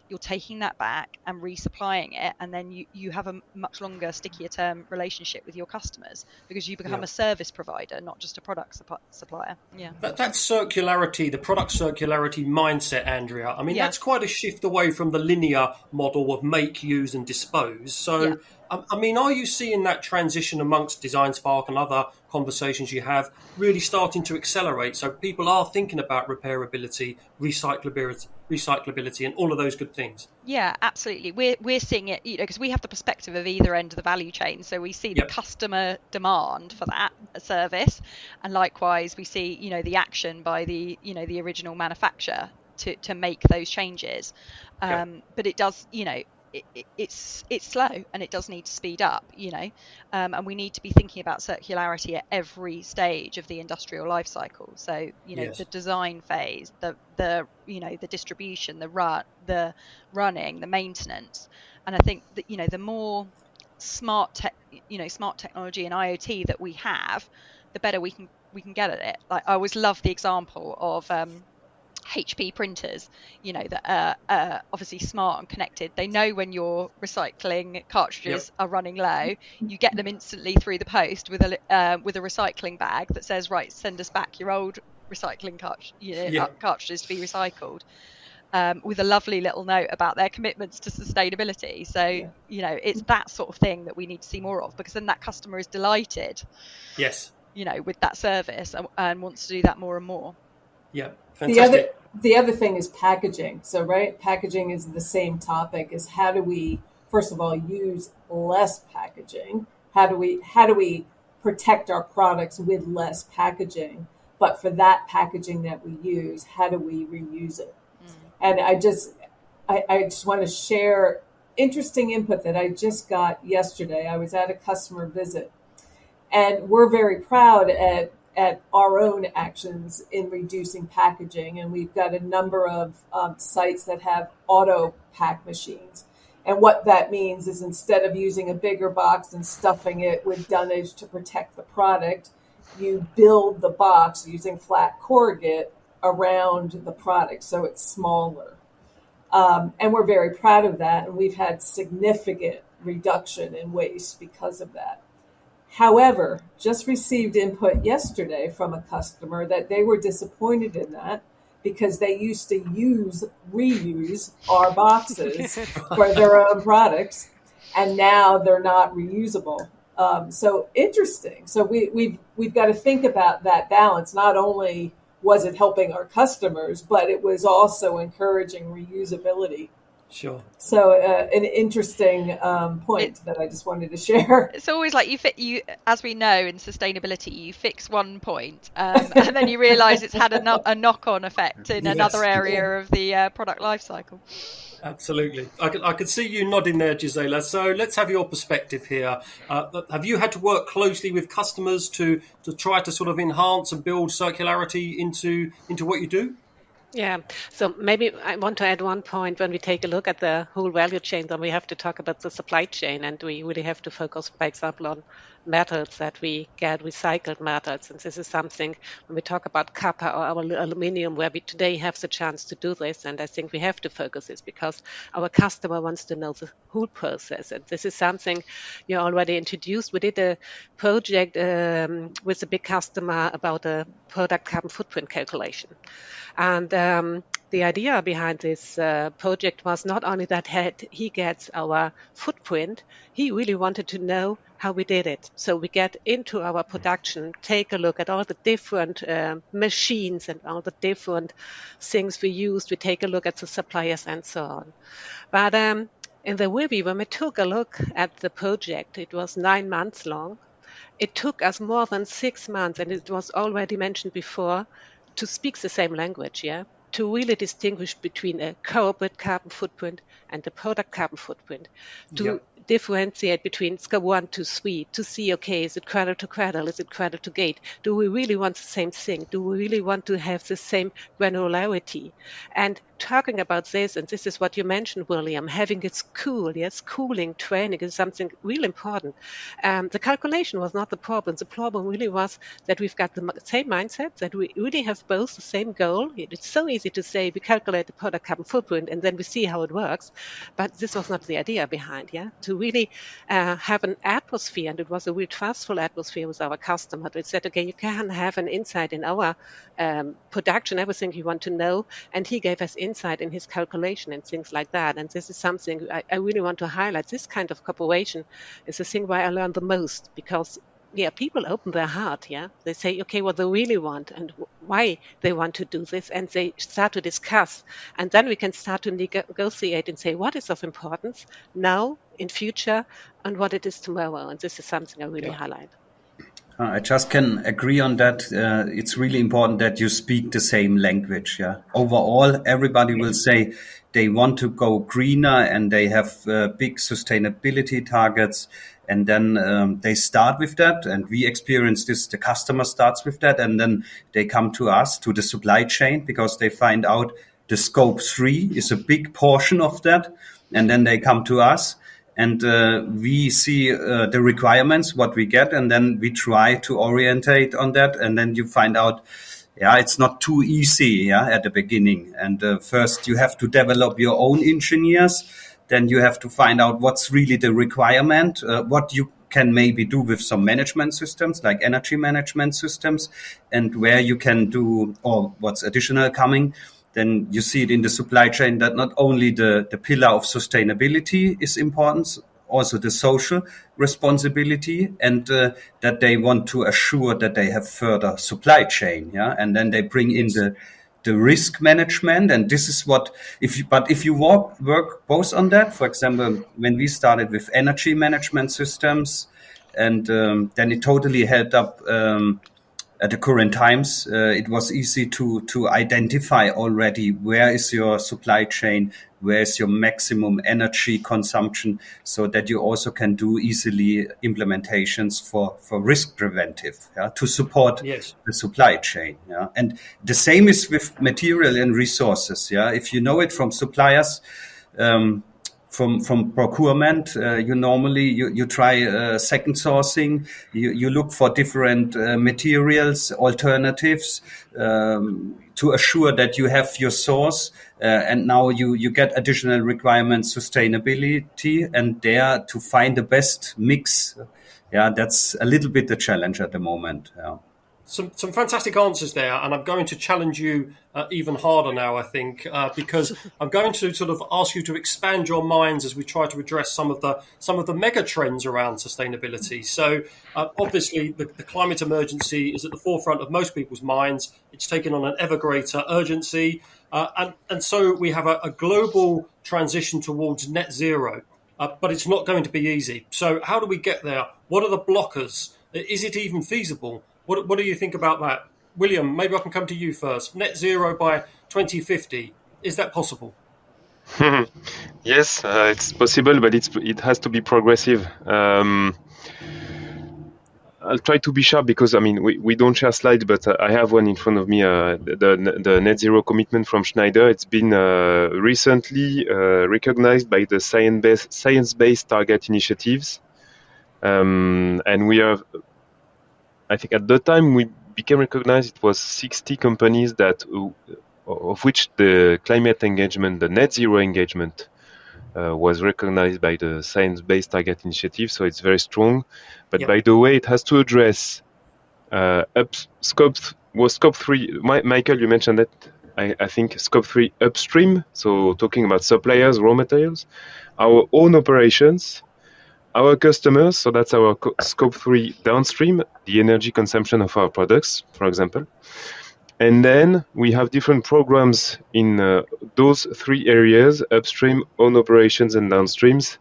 You're taking that back and resupplying it, and then you have a much longer, stickier term relationship with your customers, because you become a service provider, not just a product supplier. Yeah, that's circularity, the product circularity mindset, Andrea. I mean, that's quite a shift away from the linear model of make, use, and dispose. So, I mean, are you seeing that transition amongst DesignSpark and other conversations you have really starting to accelerate? So people are thinking about repairability, recyclability, and all of those good things. Yeah, absolutely. We're seeing it, because we have the perspective of either end of the value chain. So we see the customer demand for that service, and likewise we see the action by the the original manufacturer to make those changes. But it does it's slow and it does need to speed up, and we need to be thinking about circularity at every stage of the industrial life cycle. So the design phase, the distribution, the running, the maintenance. And I think that the more smart technology and IoT that we have, the better we can get at it. Like, I always love the example of HP printers, that are obviously smart and connected. They know when your recycling cartridges are running low. You get them instantly through the post with a recycling bag that says, right, send us back your old recycling cartridges to be recycled, with a lovely little note about their commitments to sustainability. So it's that sort of thing that we need to see more of, because then that customer is delighted with that service and wants to do that more and more. Yeah, fantastic. The other thing is packaging. So, packaging is the same topic as how do we, first of all, use less packaging? How do we protect our products with less packaging? But for that packaging that we use, how do we reuse it? And I just want to share interesting input that I just got yesterday. I was at a customer visit, and we're very proud at our own actions in reducing packaging. And we've got a number of sites that have auto pack machines. And what that means is, instead of using a bigger box and stuffing it with dunnage to protect the product, you build the box using flat corrugate around the product, so it's smaller. And we're very proud of that. And we've had significant reduction in waste because of that. However, just received input yesterday from a customer that they were disappointed in that, because they used to reuse our boxes for their own products, and now they're not reusable. So interesting. So we've got to think about that balance. Not only was it helping our customers, but it was also encouraging reusability. Sure. So an interesting point that I just wanted to share. It's always like you as we know in sustainability, you fix one point and then you realise it's had a knock-on effect in another area of the product life cycle. Absolutely. I could see you nodding there, Gisela. So let's have your perspective here. Have you had to work closely with customers to try to sort of enhance and build circularity into what you do? Yeah, so maybe I want to add one point. When we take a look at the whole value chain, then we have to talk about the supply chain, and we really have to focus, for example, on metals that we get, recycled metals. And this is something, when we talk about copper or our aluminium, where we today have the chance to do this, and I think we have to focus this because our customer wants to know the whole process. And this is something you already introduced. We did a project with a big customer about a product carbon footprint calculation. And the idea behind this project was not only that he gets our footprint, he really wanted to know how we did it. So we get into our production, take a look at all the different machines and all the different things we used. We take a look at the suppliers and so on. But in the review, when we took a look at the project, it was 9 months long. It took us more than 6 months, and it was already mentioned before, to speak the same language, to really distinguish between a corporate carbon footprint and a product carbon footprint, to differentiate between scope 1 to 3, to see, okay, is it cradle to cradle, is it cradle to gate? Do we really want the same thing? Do we really want to have the same granularity? And talking about this, and this is what you mentioned, William, having it schooling, training is something really important. The calculation was not the problem. The problem really was that we've got the same mindset, that we really have both the same goal. It's so easy to say we calculate the product carbon footprint and then we see how it works. But this was not the idea behind, to really have an atmosphere, and it was a real trustful atmosphere with our customer. They said, okay, you can have an insight in our production, everything you want to know, and he gave us insight in his calculation and things like that. And this is something I really want to highlight. This kind of cooperation is the thing where I learned the most, because people open their heart, They say, okay, what they really want and why they want to do this, and they start to discuss. And then we can start to negotiate and say what is of importance now, in future, and what it is tomorrow. And this is something I really highlight. I just can agree on that. It's really important that you speak the same language. Yeah. Overall, everybody will say they want to go greener and they have big sustainability targets. And then they start with that. And we experience this. The customer starts with that. And then they come to us, to the supply chain, because they find out the scope 3 is a big portion of that. And then they come to us. And we see the requirements, what we get, and then we try to orientate on that. And then you find out, it's not too easy, at the beginning. And first you have to develop your own engineers. Then you have to find out what's really the requirement, what you can maybe do with some management systems, like energy management systems, and where you can do, or what's additional coming. Then you see it in the supply chain that not only the pillar of sustainability is important, also the social responsibility, and that they want to assure that they have further supply chain. And then they bring in the risk management. And this is what, if you work both on that, for example, when we started with energy management systems, and then it totally helped up at the current times. It was easy to identify already where is your supply chain, where is your maximum energy consumption, so that you also can do easily implementations for risk preventive, to support the supply chain. And the same is with material and resources. If you know it from suppliers, from procurement, you try second sourcing. You look for different materials, alternatives, to assure that you have your source. And now you get additional requirements, sustainability, and there to find the best mix. That's a little bit the challenge at the moment. Some fantastic answers there, and I'm going to challenge you even harder now, I think, because I'm going to sort of ask you to expand your minds as we try to address some of the mega trends around sustainability. So obviously the climate emergency is at the forefront of most people's minds. It's taken on an ever greater urgency, and so we have a global transition towards net zero, but it's not going to be easy. So how do we get there? What are the blockers? Is it even feasible? What do you think about that? William, maybe I can come to you first. Net zero by 2050. Is that possible? Yes, it's possible, but it has to be progressive. I'll try to be sharp because, we don't share slides, but I have one in front of me, the net zero commitment from Schneider. It's been recently recognized by the science-based target initiatives. And we are, I think at the time we became recognized, it was 60 companies of which the climate engagement, the net zero engagement, was recognized by the Science-Based Target Initiative. So it's very strong. But by the way, it has to address scope 3. Michael, you mentioned that. I think scope 3 upstream. So talking about suppliers, raw materials, our own operations, our customers, so that's our scope 3 downstream, the energy consumption of our products, for example. And then we have different programs in those 3 areas, upstream, own operations, and downstreams.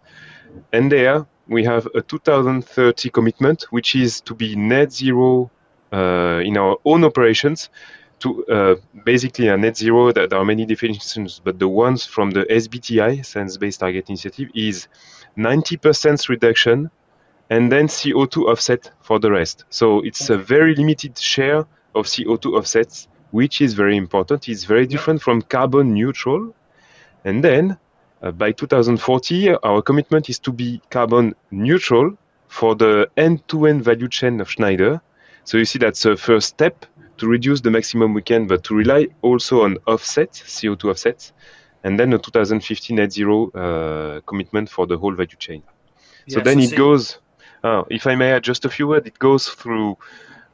And there we have a 2030 commitment, which is to be net zero in our own operations, to basically a net zero. There are many definitions, but the ones from the SBTI, Science-Based Target Initiative, is 90% reduction and then CO2 offset for the rest. So it's a very limited share of CO2 offsets, which is very important. It's very different from carbon neutral. And then by 2040, our commitment is to be carbon neutral for the end-to-end value chain of Schneider. So you see that's a first step to reduce the maximum we can, but to rely also on offsets, CO2 offsets. And then a 2050 net zero commitment for the whole value chain. So then it goes, if I may add just a few words, it goes through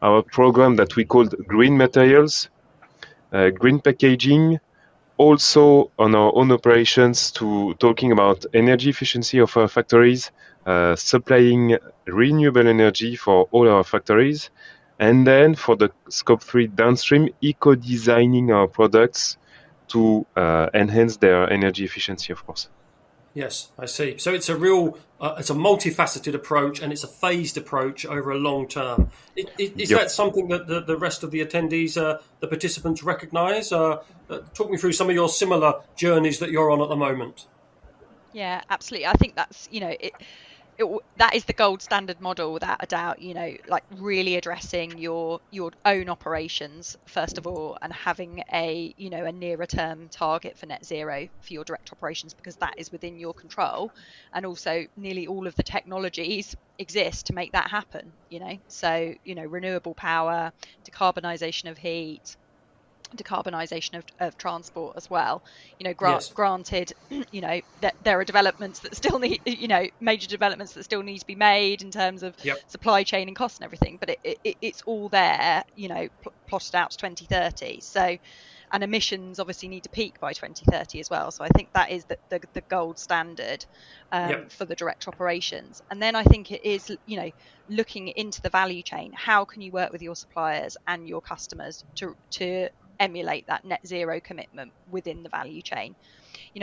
our program that we called Green Materials, Green Packaging, also on our own operations, to talking about energy efficiency of our factories, supplying renewable energy for all our factories, and then for the scope 3 downstream, eco-designing our products to enhance their energy efficiency, of course. Yes, I see. So it's a real, it's a multifaceted approach, and it's a phased approach over a long term. Is Yep. that something that the rest of the attendees, the participants, recognise? Talk me through some of your similar journeys that you're on at the moment. Yeah, absolutely. I think that's, that is the gold standard model, without a doubt, like really addressing your own operations first of all, and having a nearer term target for net zero for your direct operations, because that is within your control. And also nearly all of the technologies exist to make that happen, so renewable power, decarbonisation of heat, decarbonisation of transport as well. Yes. Granted, that there are developments that still need, major developments that still need to be made in terms of Yep. supply chain and cost and everything, but it's all there, plotted out to 2030. So, and emissions obviously need to peak by 2030 as well. So I think that is the gold standard for the direct operations. And then I think it is, looking into the value chain. How can you work with your suppliers and your customers to emulate that net zero commitment within the value chain?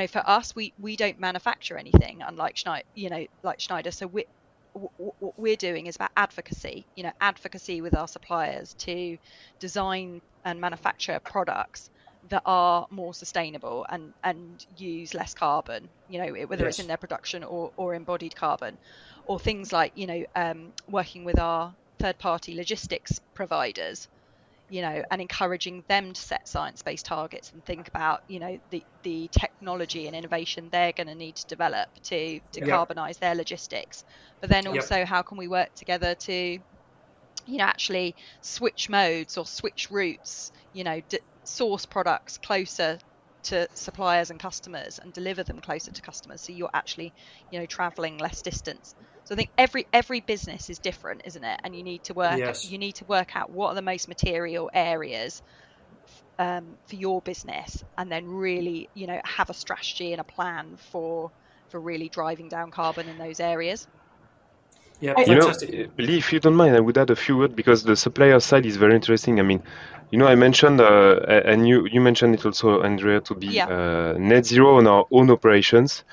For us, we don't manufacture anything, unlike Schneider. So what we're doing is about advocacy. Advocacy with our suppliers to design and manufacture products that are more sustainable and use less carbon. Whether it's in their production or embodied carbon, or things like working with our third-party logistics providers, and encouraging them to set science-based targets and think about, the technology and innovation they're going to need to develop to decarbonize their logistics. But then also, how can we work together to, actually switch modes or switch routes, source products closer to suppliers and customers and deliver them closer to customers, so you're actually, traveling less distance. So I think every business is different, isn't it? And you need to work out what are the most material areas for your business, and then really, have a strategy and a plan for really driving down carbon in those areas. Yeah, fantastic. Lee, if you don't mind, I would add a few words, because the supplier side is very interesting. I mean, I mentioned, and you mentioned it also, Andrea, to be net zero on our own operations.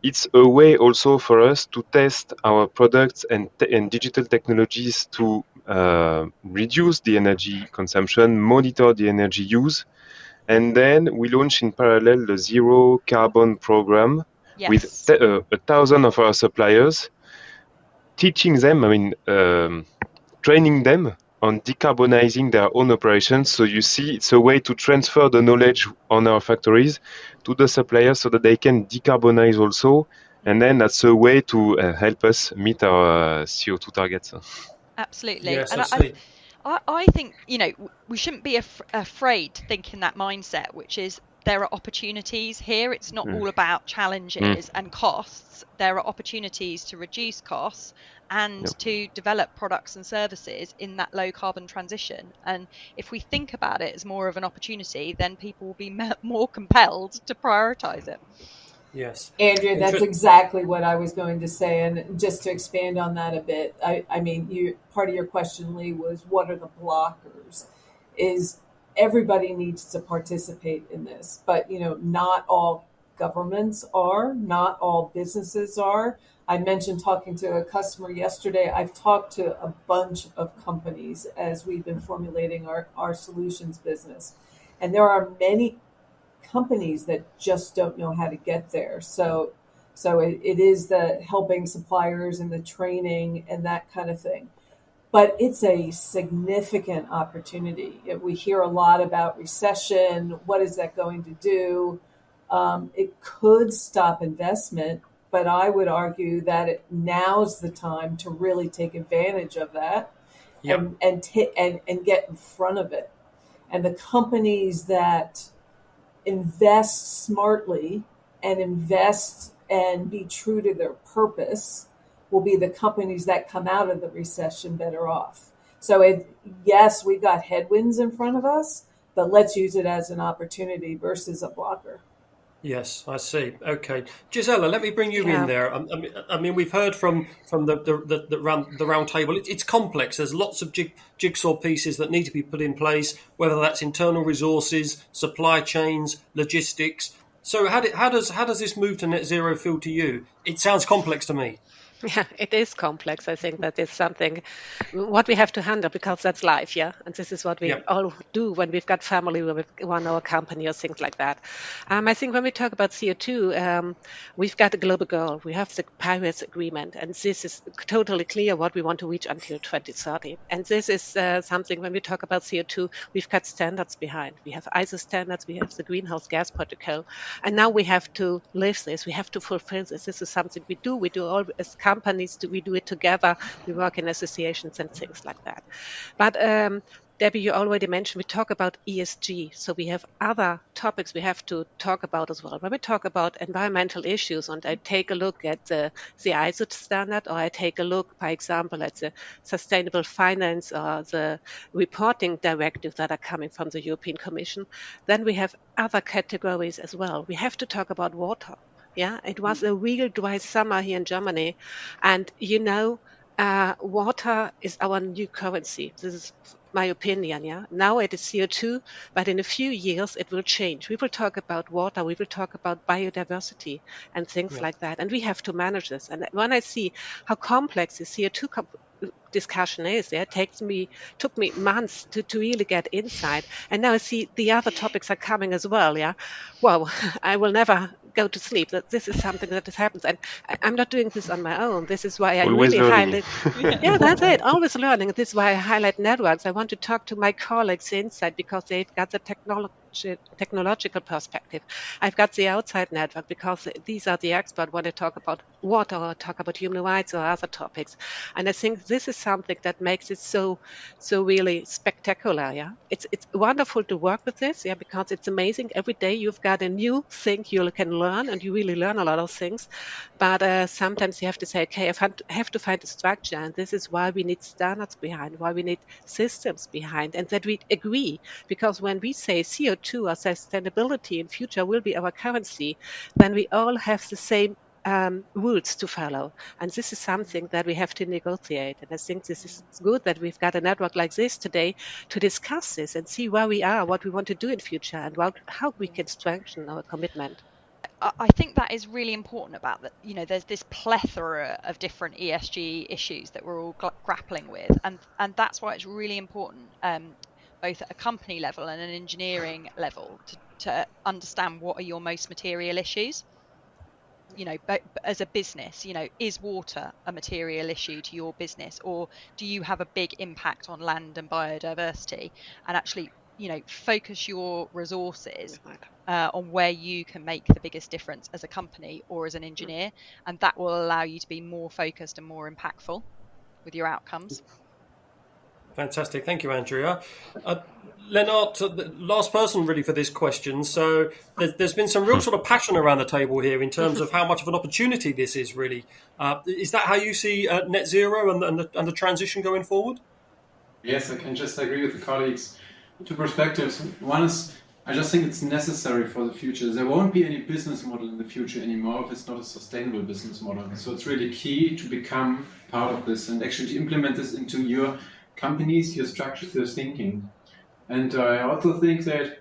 It's a way also for us to test our products and digital technologies to reduce the energy consumption, monitor the energy use, and then we launch in parallel the zero carbon program with 1,000 of our suppliers, teaching them, training them on decarbonizing their own operations. So you see, it's a way to transfer the knowledge on our factories to the suppliers so that they can decarbonize also. And then that's a way to help us meet our CO2 targets. Absolutely. Yes, and I think, we shouldn't be afraid to think in that mindset, which is there are opportunities here. It's not all about challenges and costs. There are opportunities to reduce costs and to develop products and services in that low carbon transition. And if we think about it as more of an opportunity, then people will be more compelled to prioritize it. Yes. Andrea, that's exactly what I was going to say. And just to expand on that a bit, I mean, part of your question, Lee, was what are the blockers? Is everybody needs to participate in this, but not all governments are, not all businesses are. I mentioned talking to a customer yesterday. I've talked to a bunch of companies as we've been formulating our solutions business, and there are many companies that just don't know how to get there. So it is the helping suppliers and the training and that kind of thing. But it's a significant opportunity. We hear a lot about recession. What is that going to do? It could stop investment, but I would argue that now's the time to really take advantage of that and get in front of it. And the companies that invest smartly and invest and be true to their purpose will be the companies that come out of the recession better off. So yes, we got headwinds in front of us, but let's use it as an opportunity versus a blocker. Yes, I see. Okay, Gisela, let me bring you in there. I mean, we've heard from the round table. It's complex. There's lots of jigsaw pieces that need to be put in place, whether that's internal resources, supply chains, logistics. So how does this move to net zero feel to you? It sounds complex to me. Yeah, it is complex. I think that is something what we have to handle because that's life, yeah. And this is what we Yep. all do when we've got family, when we run our company or things like that. I think when we talk about CO2, we've got a global goal. We have the Paris Agreement, and this is totally clear what we want to reach until 2030. And this is something when we talk about CO2, we've got standards behind. We have ISO standards, we have the Greenhouse Gas Protocol, and now we have to live this. We have to fulfill this. This is something we do. We do all as companies, we do it together. We work in associations and things like that. But Debbie, you already mentioned we talk about ESG. So we have other topics we have to talk about as well. When we talk about environmental issues, and I take a look at the ISO standard, or I take a look, for example, at the sustainable finance or the reporting directives that are coming from the European Commission, then we have other categories as well. We have to talk about water. Yeah, it was a real dry summer here in Germany. And water is our new currency. This is my opinion. Yeah, now it is CO2, but in a few years it will change. We will talk about water, we will talk about biodiversity and things like that. And we have to manage this. And when I see how complex the CO2 discussion is, it took me months to really get inside. And now I see the other topics are coming as well. Yeah, wow, I will never go to sleep. That this is something that happens, and I'm not doing this on my own. This is why I Always really learning. highlight. Yeah, that's it. Always learning. This is why I highlight networks. I want to talk to my colleagues inside because they've got the technological perspective. I've got the outside network because these are the experts when I talk about water or talk about human rights or other topics. And I think this is something that makes it so really spectacular. Yeah, it's wonderful to work with this. Yeah, because it's amazing. Every day you've got a new thing you can learn, and you really learn a lot of things. But sometimes you have to say, okay, I have to find a structure, and this is why we need standards behind, why we need systems behind, and that we agree. Because when we say CO2 or sustainability in future will be our currency, then we all have the same rules to follow. And this is something that we have to negotiate. And I think this is good that we've got a network like this today to discuss this and see where we are, what we want to do in future, and how we can strengthen our commitment. I think that is really important about that. There's this plethora of different ESG issues that we're all grappling with, and that's why it's really important, both at a company level and an engineering level, to understand what are your most material issues. But as a business, is water a material issue to your business, or do you have a big impact on land and biodiversity? And actually, focus your resources on where you can make the biggest difference as a company or as an engineer, and that will allow you to be more focused and more impactful with your outcomes. Fantastic. Thank you, Andrea. Lennart, the last person really for this question. So there's been some real sort of passion around the table here in terms of how much of an opportunity this is really. Is that how you see net zero and the transition going forward? Yes, I can just agree with the colleagues. Two perspectives. One is, I just think it's necessary for the future. There won't be any business model in the future anymore if it's not a sustainable business model. So it's really key to become part of this and actually to implement this into your companies, your structures, your thinking. And I also think that at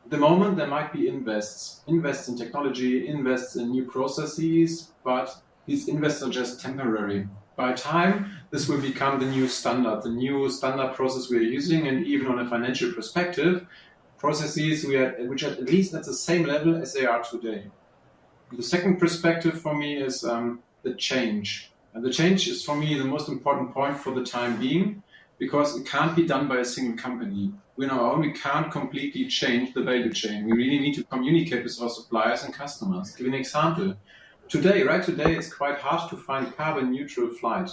the moment there might be invests in technology, invests in new processes, but these invests are just temporary. By time, this will become the new standard process we are using, and even on a financial perspective, processes which are at least at the same level as they are today. The second perspective for me is the change. And the change is for me the most important point for the time being, because it can't be done by a single company. We can't completely change the value chain. We really need to communicate with our suppliers and customers. Give an example. Today, it's quite hard to find carbon neutral flight.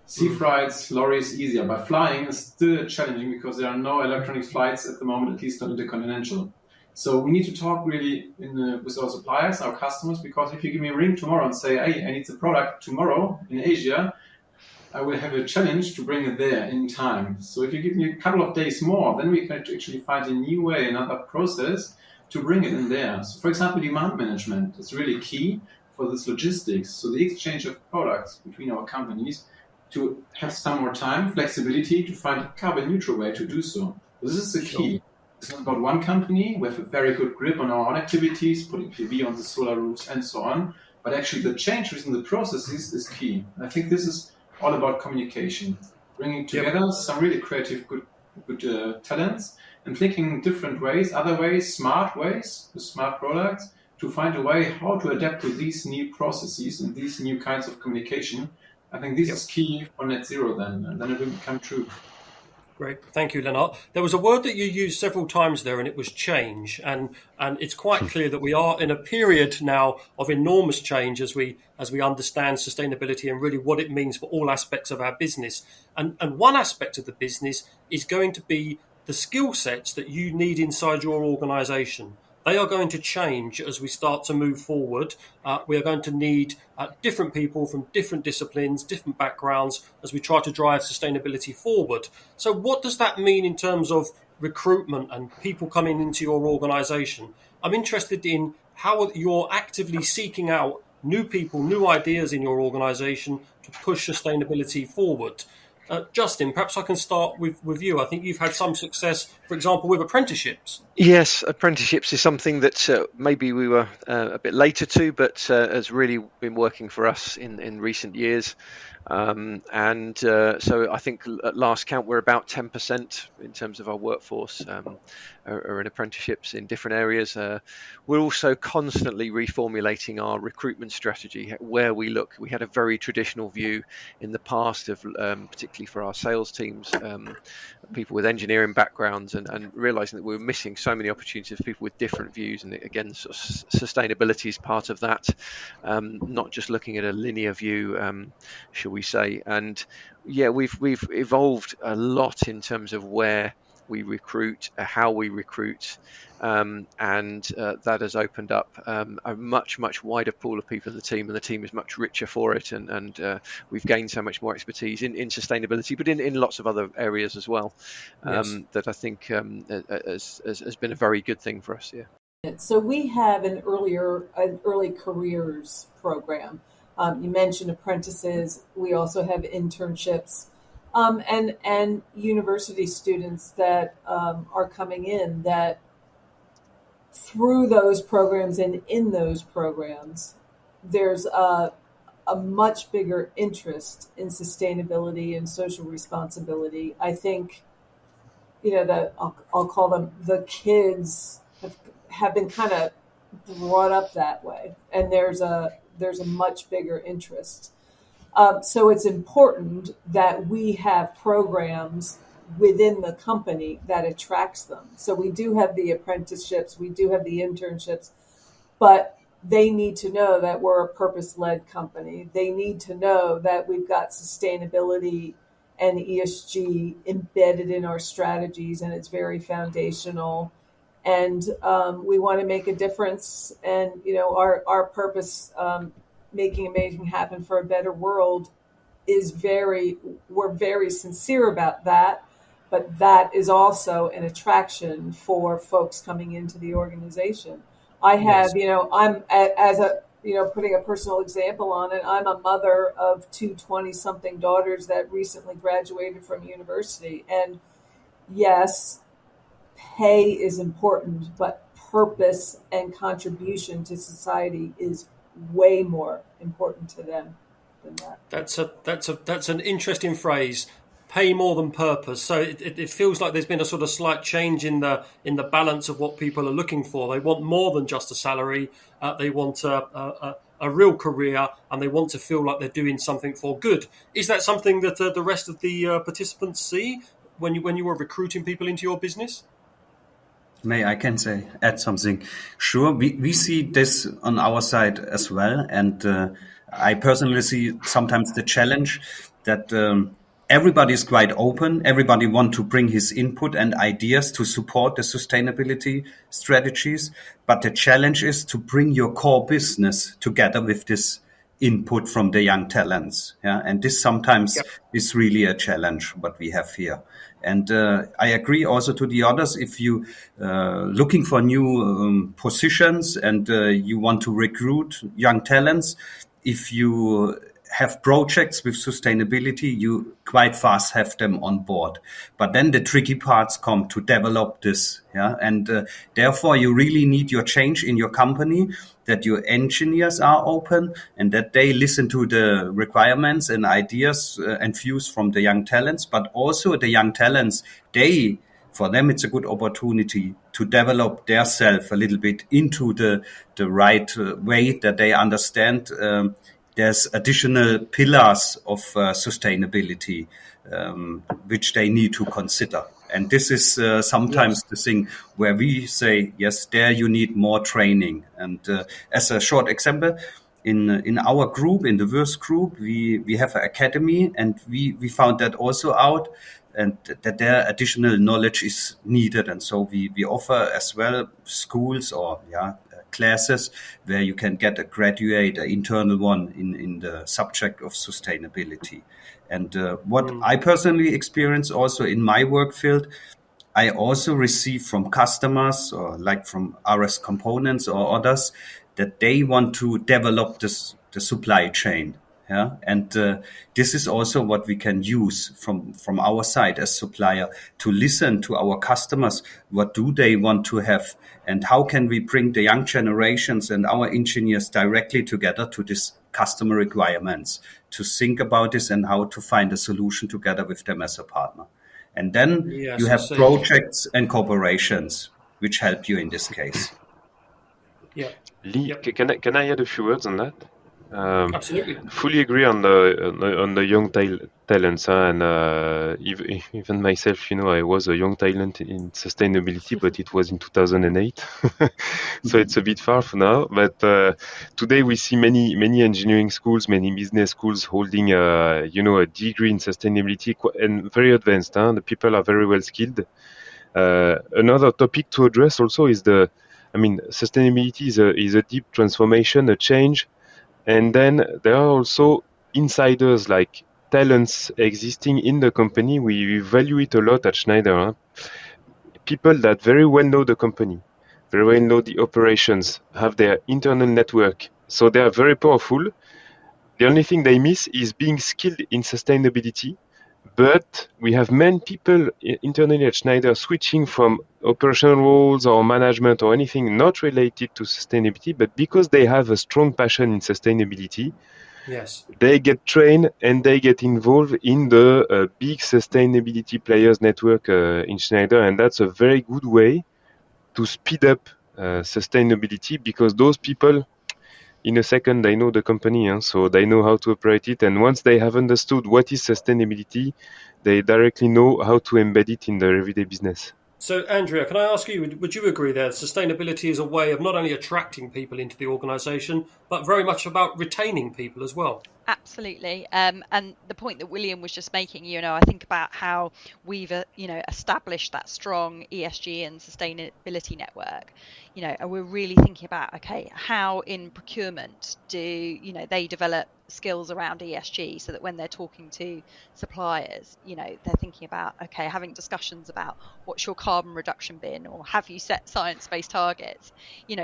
Sea flights, lorries, easier, but flying is still challenging because there are no electronic flights at the moment, at least not intercontinental. So we need to talk really with our suppliers, our customers, because if you give me a ring tomorrow and say, hey, I need the product tomorrow in Asia, I will have a challenge to bring it there in time. So if you give me a couple of days more, then we can actually find a new way, another process to bring it in there. So for example, demand management is really key for this logistics. So the exchange of products between our companies to have some more time, flexibility to find a carbon neutral way to do so. This is the key. It's not about one company. We have a very good grip on our own activities, putting PV on the solar roofs and so on. But actually the change within the processes is key. And I think this is all about communication, bringing together some really creative, good talents and thinking different ways, other ways, smart ways, with smart products, to find a way how to adapt to these new processes and these new kinds of communication. I think this is key for net zero then, and then it will become true. Great, thank you, Lennart. There was a word that you used several times there, and it was change. And it's quite clear that we are in a period now of enormous change as we understand sustainability and really what it means for all aspects of our business. And one aspect of the business is going to be the skill sets that you need inside your organisation. They are going to change as we start to move forward. We are going to need different people from different disciplines, different backgrounds, as we try to drive sustainability forward. So what does that mean in terms of recruitment and people coming into your organisation? I'm interested in how you're actively seeking out new people, new ideas in your organisation to push sustainability forward. Justin, perhaps I can start with you. I think you've had some success, for example, with apprenticeships. Yes, apprenticeships is something that maybe we were a bit later to, but has really been working for us in recent years. So I think at last count, we're about 10% in terms of our workforce are in apprenticeships in different areas. We're also constantly reformulating our recruitment strategy, where we look. We had a very traditional view in the past of, particularly for our sales teams, people with engineering backgrounds, and realizing that we were missing so many opportunities for people with different views. And again, sort of sustainability is part of that, not just looking at a linear view, shall we say. And yeah, we've evolved a lot in terms of where we recruit, how we recruit, and that has opened up a much wider pool of people in the team, and the team is much richer for it, and we've gained so much more expertise in sustainability, but in lots of other areas as well. That I think has been a very good thing for us. Yeah. So we have an early careers program. You mentioned apprentices. We also have internships, and university students that are coming in, that through those programs and in those programs, there's a much bigger interest in sustainability and social responsibility. I think, that I'll call them the kids have been kind of brought up that way, and there's a much bigger interest. So it's important that we have programs within the company that attracts them. So we do have the apprenticeships, we do have the internships, but they need to know that we're a purpose-led company. They need to know that we've got sustainability and ESG embedded in our strategies, and it's very foundational. And we want to make a difference. And, our purpose, making amazing happen for a better world, we're very sincere about that. But that is also an attraction for folks coming into the organization. I have, I'm putting a personal example on it. I'm a mother of two 20-something daughters that recently graduated from university. And yes, pay is important, but purpose and contribution to society is way more important to them than that. That's an interesting phrase. Pay more than purpose. So it feels like there's been a sort of slight change in the balance of what people are looking for. They want more than just a salary. They want a real career, and they want to feel like they're doing something for good. Is that something that the rest of the participants see when you were recruiting people into your business? May I can add something? Sure, we see this on our side as well, and I personally see sometimes the challenge that everybody is quite open. Everybody want to bring his input and ideas to support the sustainability strategies, but the challenge is to bring your core business together with this input from the young talents. Yeah, and this sometimes is really a challenge what we have here. And I agree also to the others. If you looking for new positions and you want to recruit young talents, if you have projects with sustainability, you quite fast have them on board. But then the tricky parts come to develop this. Yeah. And therefore, you really need your change in your company, that your engineers are open and that they listen to the requirements and ideas and views from the young talents, but also the young talents, for them, it's a good opportunity to develop their self a little bit into the right way that they understand there's additional pillars of sustainability which they need to consider. And this is sometimes the thing where we say, yes, there you need more training. And as a short example, in our group, in the Verse group, we have an academy, and we found that also out, and that there additional knowledge is needed. And so we offer as well schools or classes where you can get a graduate, an internal one in the subject of sustainability. And what I personally experience also in my work field, I also receive from customers or like from RS Components or others that they want to develop the supply chain. Yeah, and this is also what we can use from our side as supplier to listen to our customers. What do they want to have, and how can we bring the young generations and our engineers directly together to this customer requirements, to think about this and how to find a solution together with them as a partner. And then you have projects and corporations which help you in this case. Yeah. Lee, can I add a few words on that? Absolutely. Fully agree on the young talents, and even myself, I was a young talent in sustainability, but it was in 2008, so it's a bit far for now. But today we see many engineering schools, many business schools holding a degree in sustainability and very advanced. The people are very well skilled. Another topic to address also is sustainability is a deep transformation, a change. And then there are also insiders like talents existing in the company. We value it a lot at Schneider. People that very well know the company, very well know the operations, have their internal network. So they are very powerful. The only thing they miss is being skilled in sustainability. But we have many people internally at Schneider switching from operational roles or management or anything not related to sustainability, but because they have a strong passion in sustainability, they get trained and they get involved in the big sustainability players network in Schneider. And that's a very good way to speed up sustainability, because those people, in a second, they know the company, so they know how to operate it. And once they have understood what is sustainability, they directly know how to embed it in their everyday business. So, Andrea, can I ask you, would you agree that sustainability is a way of not only attracting people into the organisation, but very much about retaining people as well? Absolutely. And the point that William was just making, I think about how we've, established that strong ESG and sustainability network, and we're really thinking about, okay, how in procurement do, they develop skills around ESG so that when they're talking to suppliers, they're thinking about, okay, having discussions about what's your carbon reduction bin, or have you set science-based targets,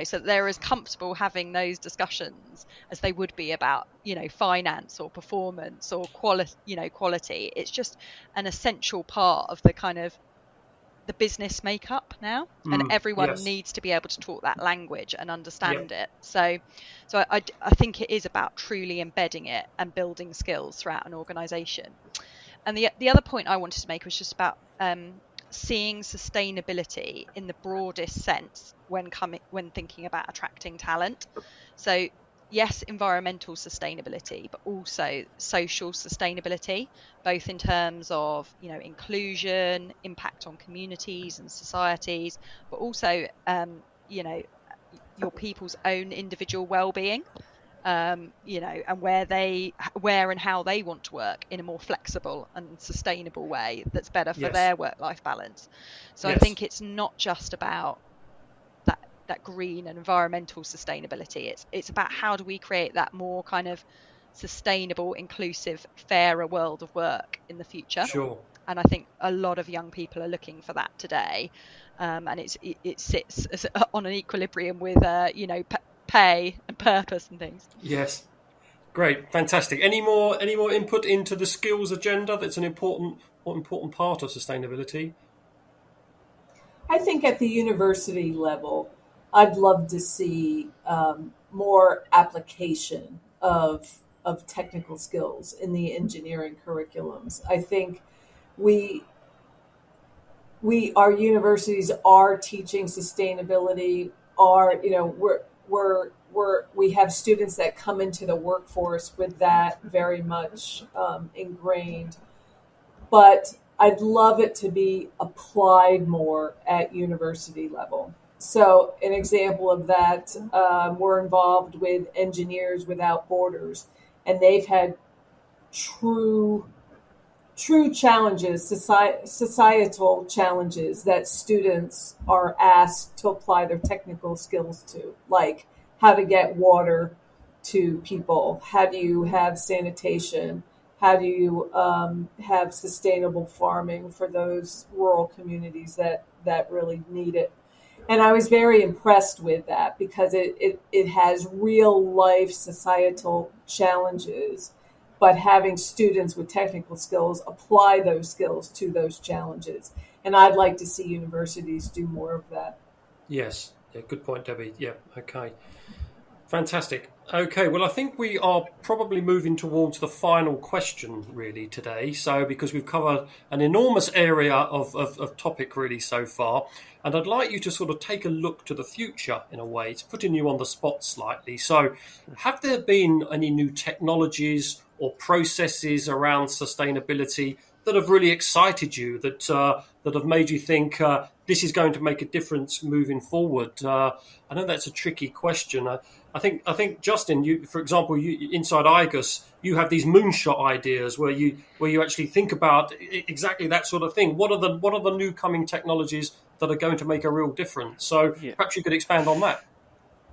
so that they're as comfortable having those discussions as they would be about, finance or performance or quality. It's just an essential part of the kind of the business makeup now, and everyone needs to be able to talk that language and understand it. So I think it is about truly embedding it and building skills throughout an organisation. And the other point I wanted to make was just about seeing sustainability in the broadest sense when thinking about attracting talent. So yes, environmental sustainability, but also social sustainability, both in terms of, inclusion, impact on communities and societies, but also, your people's own individual well-being, and where and how they want to work in a more flexible and sustainable way that's better for their work-life balance. So I think it's not just about that green and environmental sustainability. It's about how do we create that more kind of sustainable, inclusive, fairer world of work in the future. Sure. And I think a lot of young people are looking for that today, and it sits on an equilibrium with pay and purpose and things. Yes. Great, fantastic. Any more input into the skills agenda? That's an important part of sustainability. I think at the university level, I'd love to see more application of technical skills in the engineering curriculums. I think our universities are teaching sustainability. We have students that come into the workforce with that very much ingrained, but I'd love it to be applied more at university level. So an example of that, we're involved with Engineers Without Borders, and they've had true challenges, societal challenges that students are asked to apply their technical skills to, like how to get water to people, how do you have sanitation, how do you have sustainable farming for those rural communities that really need it. And I was very impressed with that because it has real life societal challenges, but having students with technical skills apply those skills to those challenges. And I'd like to see universities do more of that. Yes, yeah, good point, Debbie. Yeah, okay. Fantastic. Okay, well, I think we are probably moving towards the final question really today. So, because we've covered an enormous area of topic really so far, and I'd like you to sort of take a look to the future in a way. It's putting you on the spot slightly. So, have there been any new technologies or processes around sustainability that have really excited you, that have made you think this is going to make a difference moving forward? I know that's a tricky question. I think Justin, you, for example, inside IGUS, you have these moonshot ideas where you actually think about exactly that sort of thing. What are the new coming technologies that are going to make a real difference? So perhaps you could expand on that.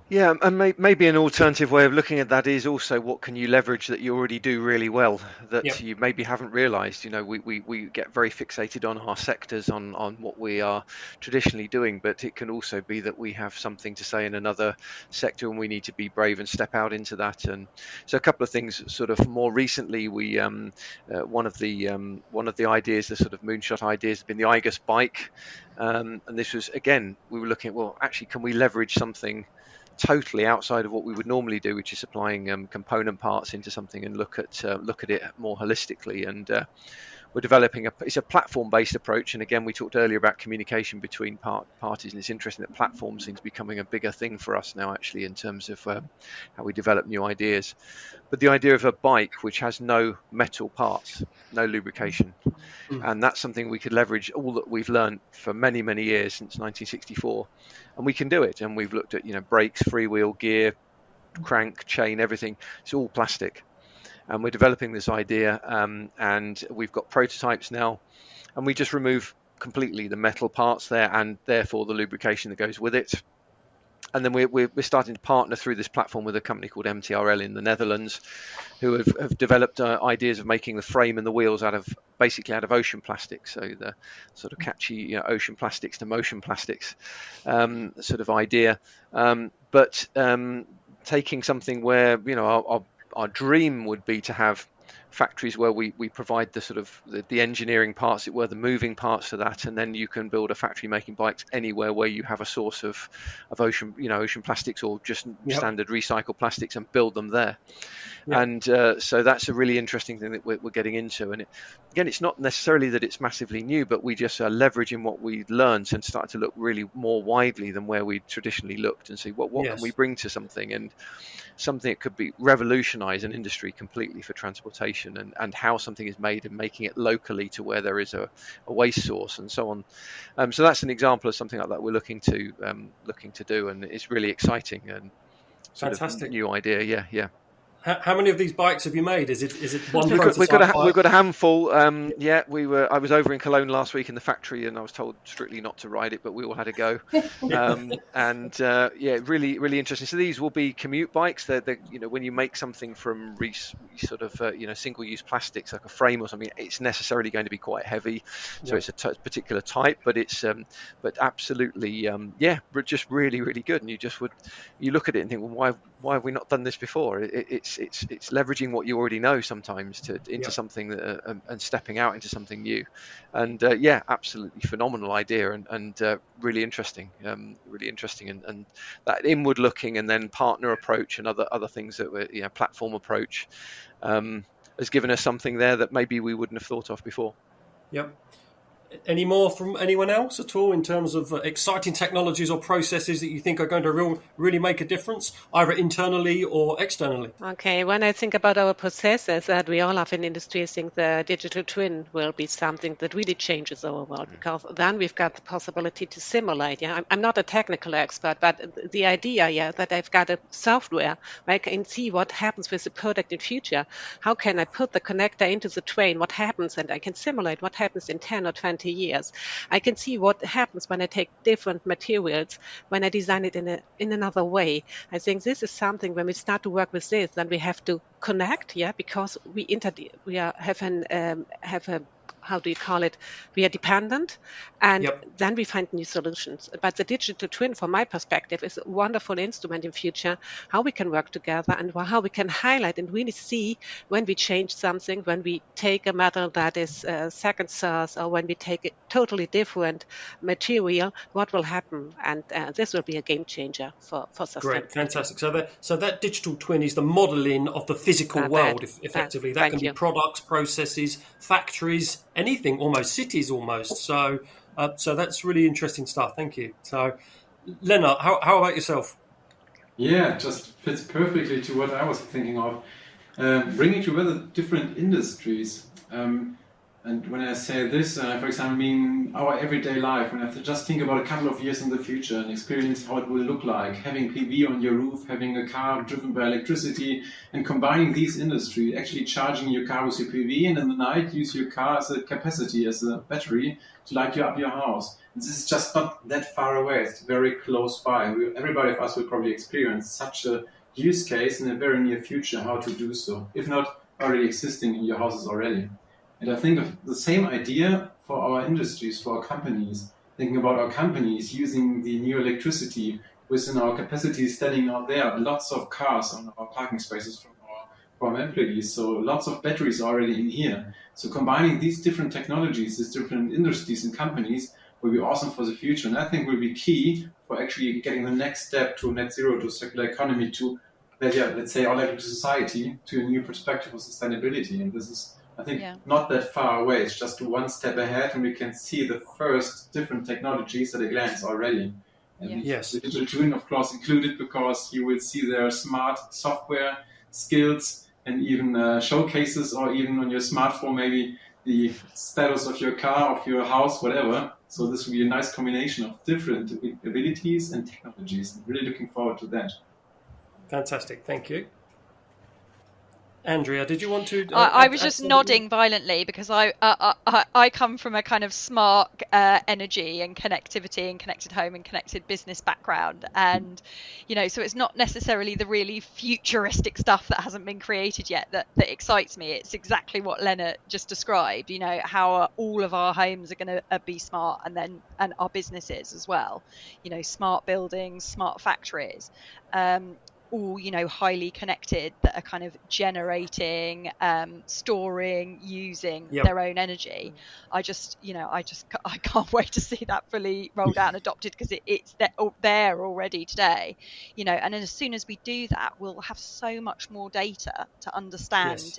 Yeah, and maybe an alternative way of looking at that is also what can you leverage that you already do really well that you maybe haven't realised. We get very fixated on our sectors, on what we are traditionally doing, but it can also be that we have something to say in another sector and we need to be brave and step out into that. And so a couple of things sort of more recently, we one of the ideas, the sort of moonshot ideas, has been the IGUS bike. And this was, again, we were looking at, well, actually, can we leverage something totally outside of what we would normally do, which is supplying component parts into something, and look at it more holistically. And we're developing it's a platform-based approach. And again, we talked earlier about communication between parties, and it's interesting that platforms seem to be becoming a bigger thing for us now, actually, in terms of how we develop new ideas. But the idea of a bike which has no metal parts, no lubrication, and that's something we could leverage all that we've learned for many, many years since 1964, and we can do it. And we've looked at brakes, freewheel, gear, crank, chain, everything. It's all plastic. And we're developing this idea, and we've got prototypes now, and we just remove completely the metal parts there and therefore the lubrication that goes with it. And then we're starting to partner through this platform with a company called MTRL in the Netherlands, who have developed ideas of making the frame and the wheels out of ocean plastics. So the sort of catchy ocean plastics to motion plastics sort of idea. But taking something where our dream would be to have factories where we provide the sort of the engineering parts, the moving parts to that, and then you can build a factory making bikes anywhere where you have a source of ocean plastics or just standard recycled plastics, and build them there. And so that's a really interesting thing that we're getting into. And again, it's not necessarily that it's massively new, but we just are leveraging what we learned and start to look really more widely than where we traditionally looked, and see what can we bring to something, and something that could be revolutionize an industry completely for transportation, and how something is made, and making it locally to where there is a waste source and so on. So that's an example of something like that we're looking to do, and it's really exciting and fantastic new idea. Yeah. How many of these bikes have you made? Is it one we've prototype? We've got a handful. I was over in Cologne last week in the factory, and I was told strictly not to ride it, but we all had a go. Really, really interesting. So these will be commute bikes. They're when you make something from single-use plastics, like a frame or something, it's necessarily going to be quite heavy. So it's a particular type, but it's but absolutely just really, really good. And you look at it and think, well, why have we not done this before? It's it's leveraging what you already know sometimes into something that, and stepping out into something new. And absolutely phenomenal idea, and really interesting, and that inward looking and then partner approach and other things that were platform approach has given us something there that maybe we wouldn't have thought of before. Yep. Any more from anyone else at all in terms of exciting technologies or processes that you think are going to really make a difference, either internally or externally? Okay, when I think about our processes that we all have in industry, I think the digital twin will be something that really changes our world, because then we've got the possibility to simulate. I'm not a technical expert, but the idea, that I've got a software where I can see what happens with the product in future. How can I put the connector into the train? What happens? And I can simulate what happens in 10 or 20 years. I can see what happens when I take different materials, when I design it in another way. I think this is something when we start to work with this, then we have to connect, because we have a how do you call it? We are dependent, and then we find new solutions. But the digital twin, from my perspective, is a wonderful instrument in future, how we can work together and how we can highlight and really see when we change something, when we take a metal that is second source, or when we take a totally different material, what will happen? And this will be a game changer for sustainability. Great, fantastic. So that digital twin is the modelling of the physical world, effectively. That can be products, processes, factories, anything, almost cities, almost. So that's really interesting stuff. Thank you. So, Lennart, how about yourself? Yeah, just fits perfectly to what I was thinking of. Bringing together different industries. And when I say this, for example, I mean our everyday life, when I have to just think about a couple of years in the future and experience how it will look like, having PV on your roof, having a car driven by electricity, and combining these industries, actually charging your car with your PV, and in the night use your car as a capacity, as a battery to light you up your house. And this is just not that far away, it's very close by. Everybody of us will probably experience such a use case in the very near future, how to do so, if not already existing in your houses already. And I think of the same idea for our industries, for our companies, thinking about our companies using the new electricity within our capacity standing out there, lots of cars on our parking spaces from our employees, so lots of batteries already in here. So combining these different technologies, these different industries and companies will be awesome for the future. And I think will be key for actually getting the next step to net zero, to circular economy, to, let's say, our electric society, to a new perspective of sustainability. And this is, I think, not that far away. It's just one step ahead, and we can see the first different technologies at a glance already. And the digital twin, of course, included, because you will see their smart software skills and even showcases, or even on your smartphone, maybe the status of your car, of your house, whatever. So this will be a nice combination of different abilities and technologies. I'm really looking forward to that. Fantastic. Thank you. Andrea, did you want to? I was just nodding violently, because I come from a kind of smart energy and connectivity and connected home and connected business background, and so it's not necessarily the really futuristic stuff that hasn't been created yet that excites me. It's exactly what Lennart just described. How all of our homes are going to be smart, and our businesses as well. Smart buildings, smart factories. All highly connected, that are kind of generating, storing, using their own energy. I can't wait to see that fully rolled out and adopted, because it's there already today. And as soon as we do that, we'll have so much more data to understand.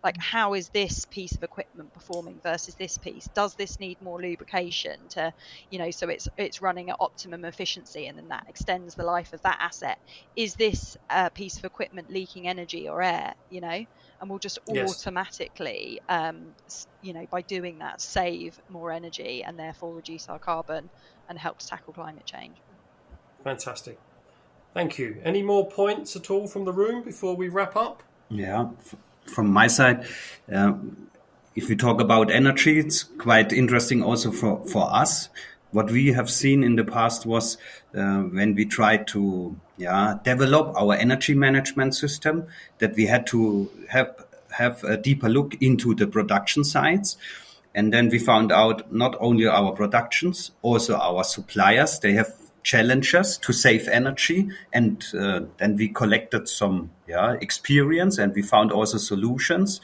Like, how is this piece of equipment performing versus this piece? Does this need more lubrication to, so it's running at optimum efficiency, and then that extends the life of that asset? Is this piece of equipment leaking energy or air, and we'll just automatically, by doing that, save more energy and therefore reduce our carbon and help to tackle climate change. Fantastic. Thank you. Any more points at all from the room before we wrap up? Yeah, from my side, if we talk about energy, it's quite interesting also for us. What we have seen in the past was when we tried to develop our energy management system, that we had to have a deeper look into the production sites. And then we found out not only our productions, also our suppliers, they have challenges to save energy, and then we collected some experience, and we found also solutions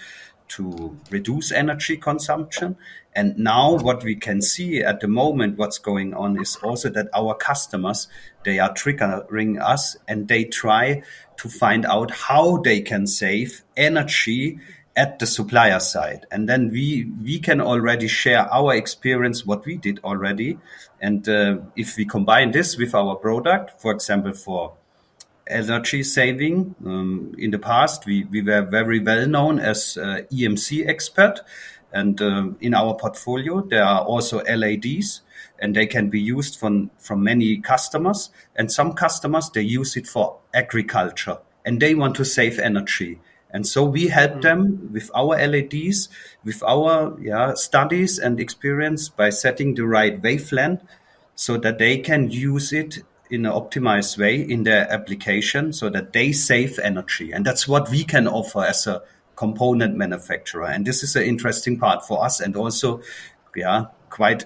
to reduce energy consumption. And now what we can see at the moment, what's going on is also that our customers, they are triggering us, and they try to find out how they can save energy at the supplier side. And then we can already share our experience, what we did already. And if we combine this with our product, for example, for energy saving, in the past, we were very well known as EMC expert. And in our portfolio, there are also LADs, and they can be used from many customers. And some customers, they use it for agriculture, and they want to save energy. And so we help them with our LADs, with our studies and experience by setting the right wavelength so that they can use it in an optimized way in their application so that they save energy. And that's what we can offer as a component manufacturer. And this is an interesting part for us, and also quite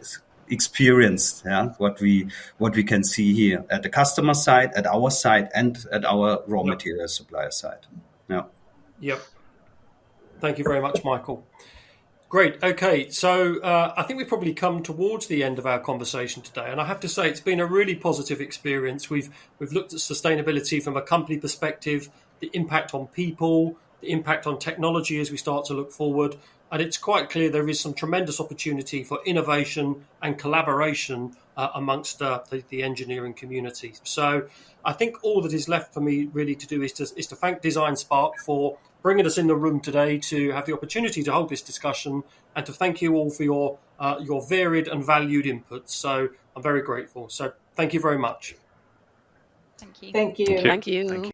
experienced, what we can see here at the customer side, at our side, and at our raw material supplier side. Yep. Thank you very much, Michael. Great. Okay. So I think we've probably come towards the end of our conversation today. And I have to say, it's been a really positive experience. We've looked at sustainability from a company perspective, the impact on people, the impact on technology as we start to look forward. And it's quite clear there is some tremendous opportunity for innovation and collaboration amongst the engineering community. So I think all that is left for me really to do is to thank DesignSpark for bringing us in the room today to have the opportunity to hold this discussion, and to thank you all for your varied and valued inputs. So I'm very grateful. So thank you very much. Thank you. Thank you. Thank you.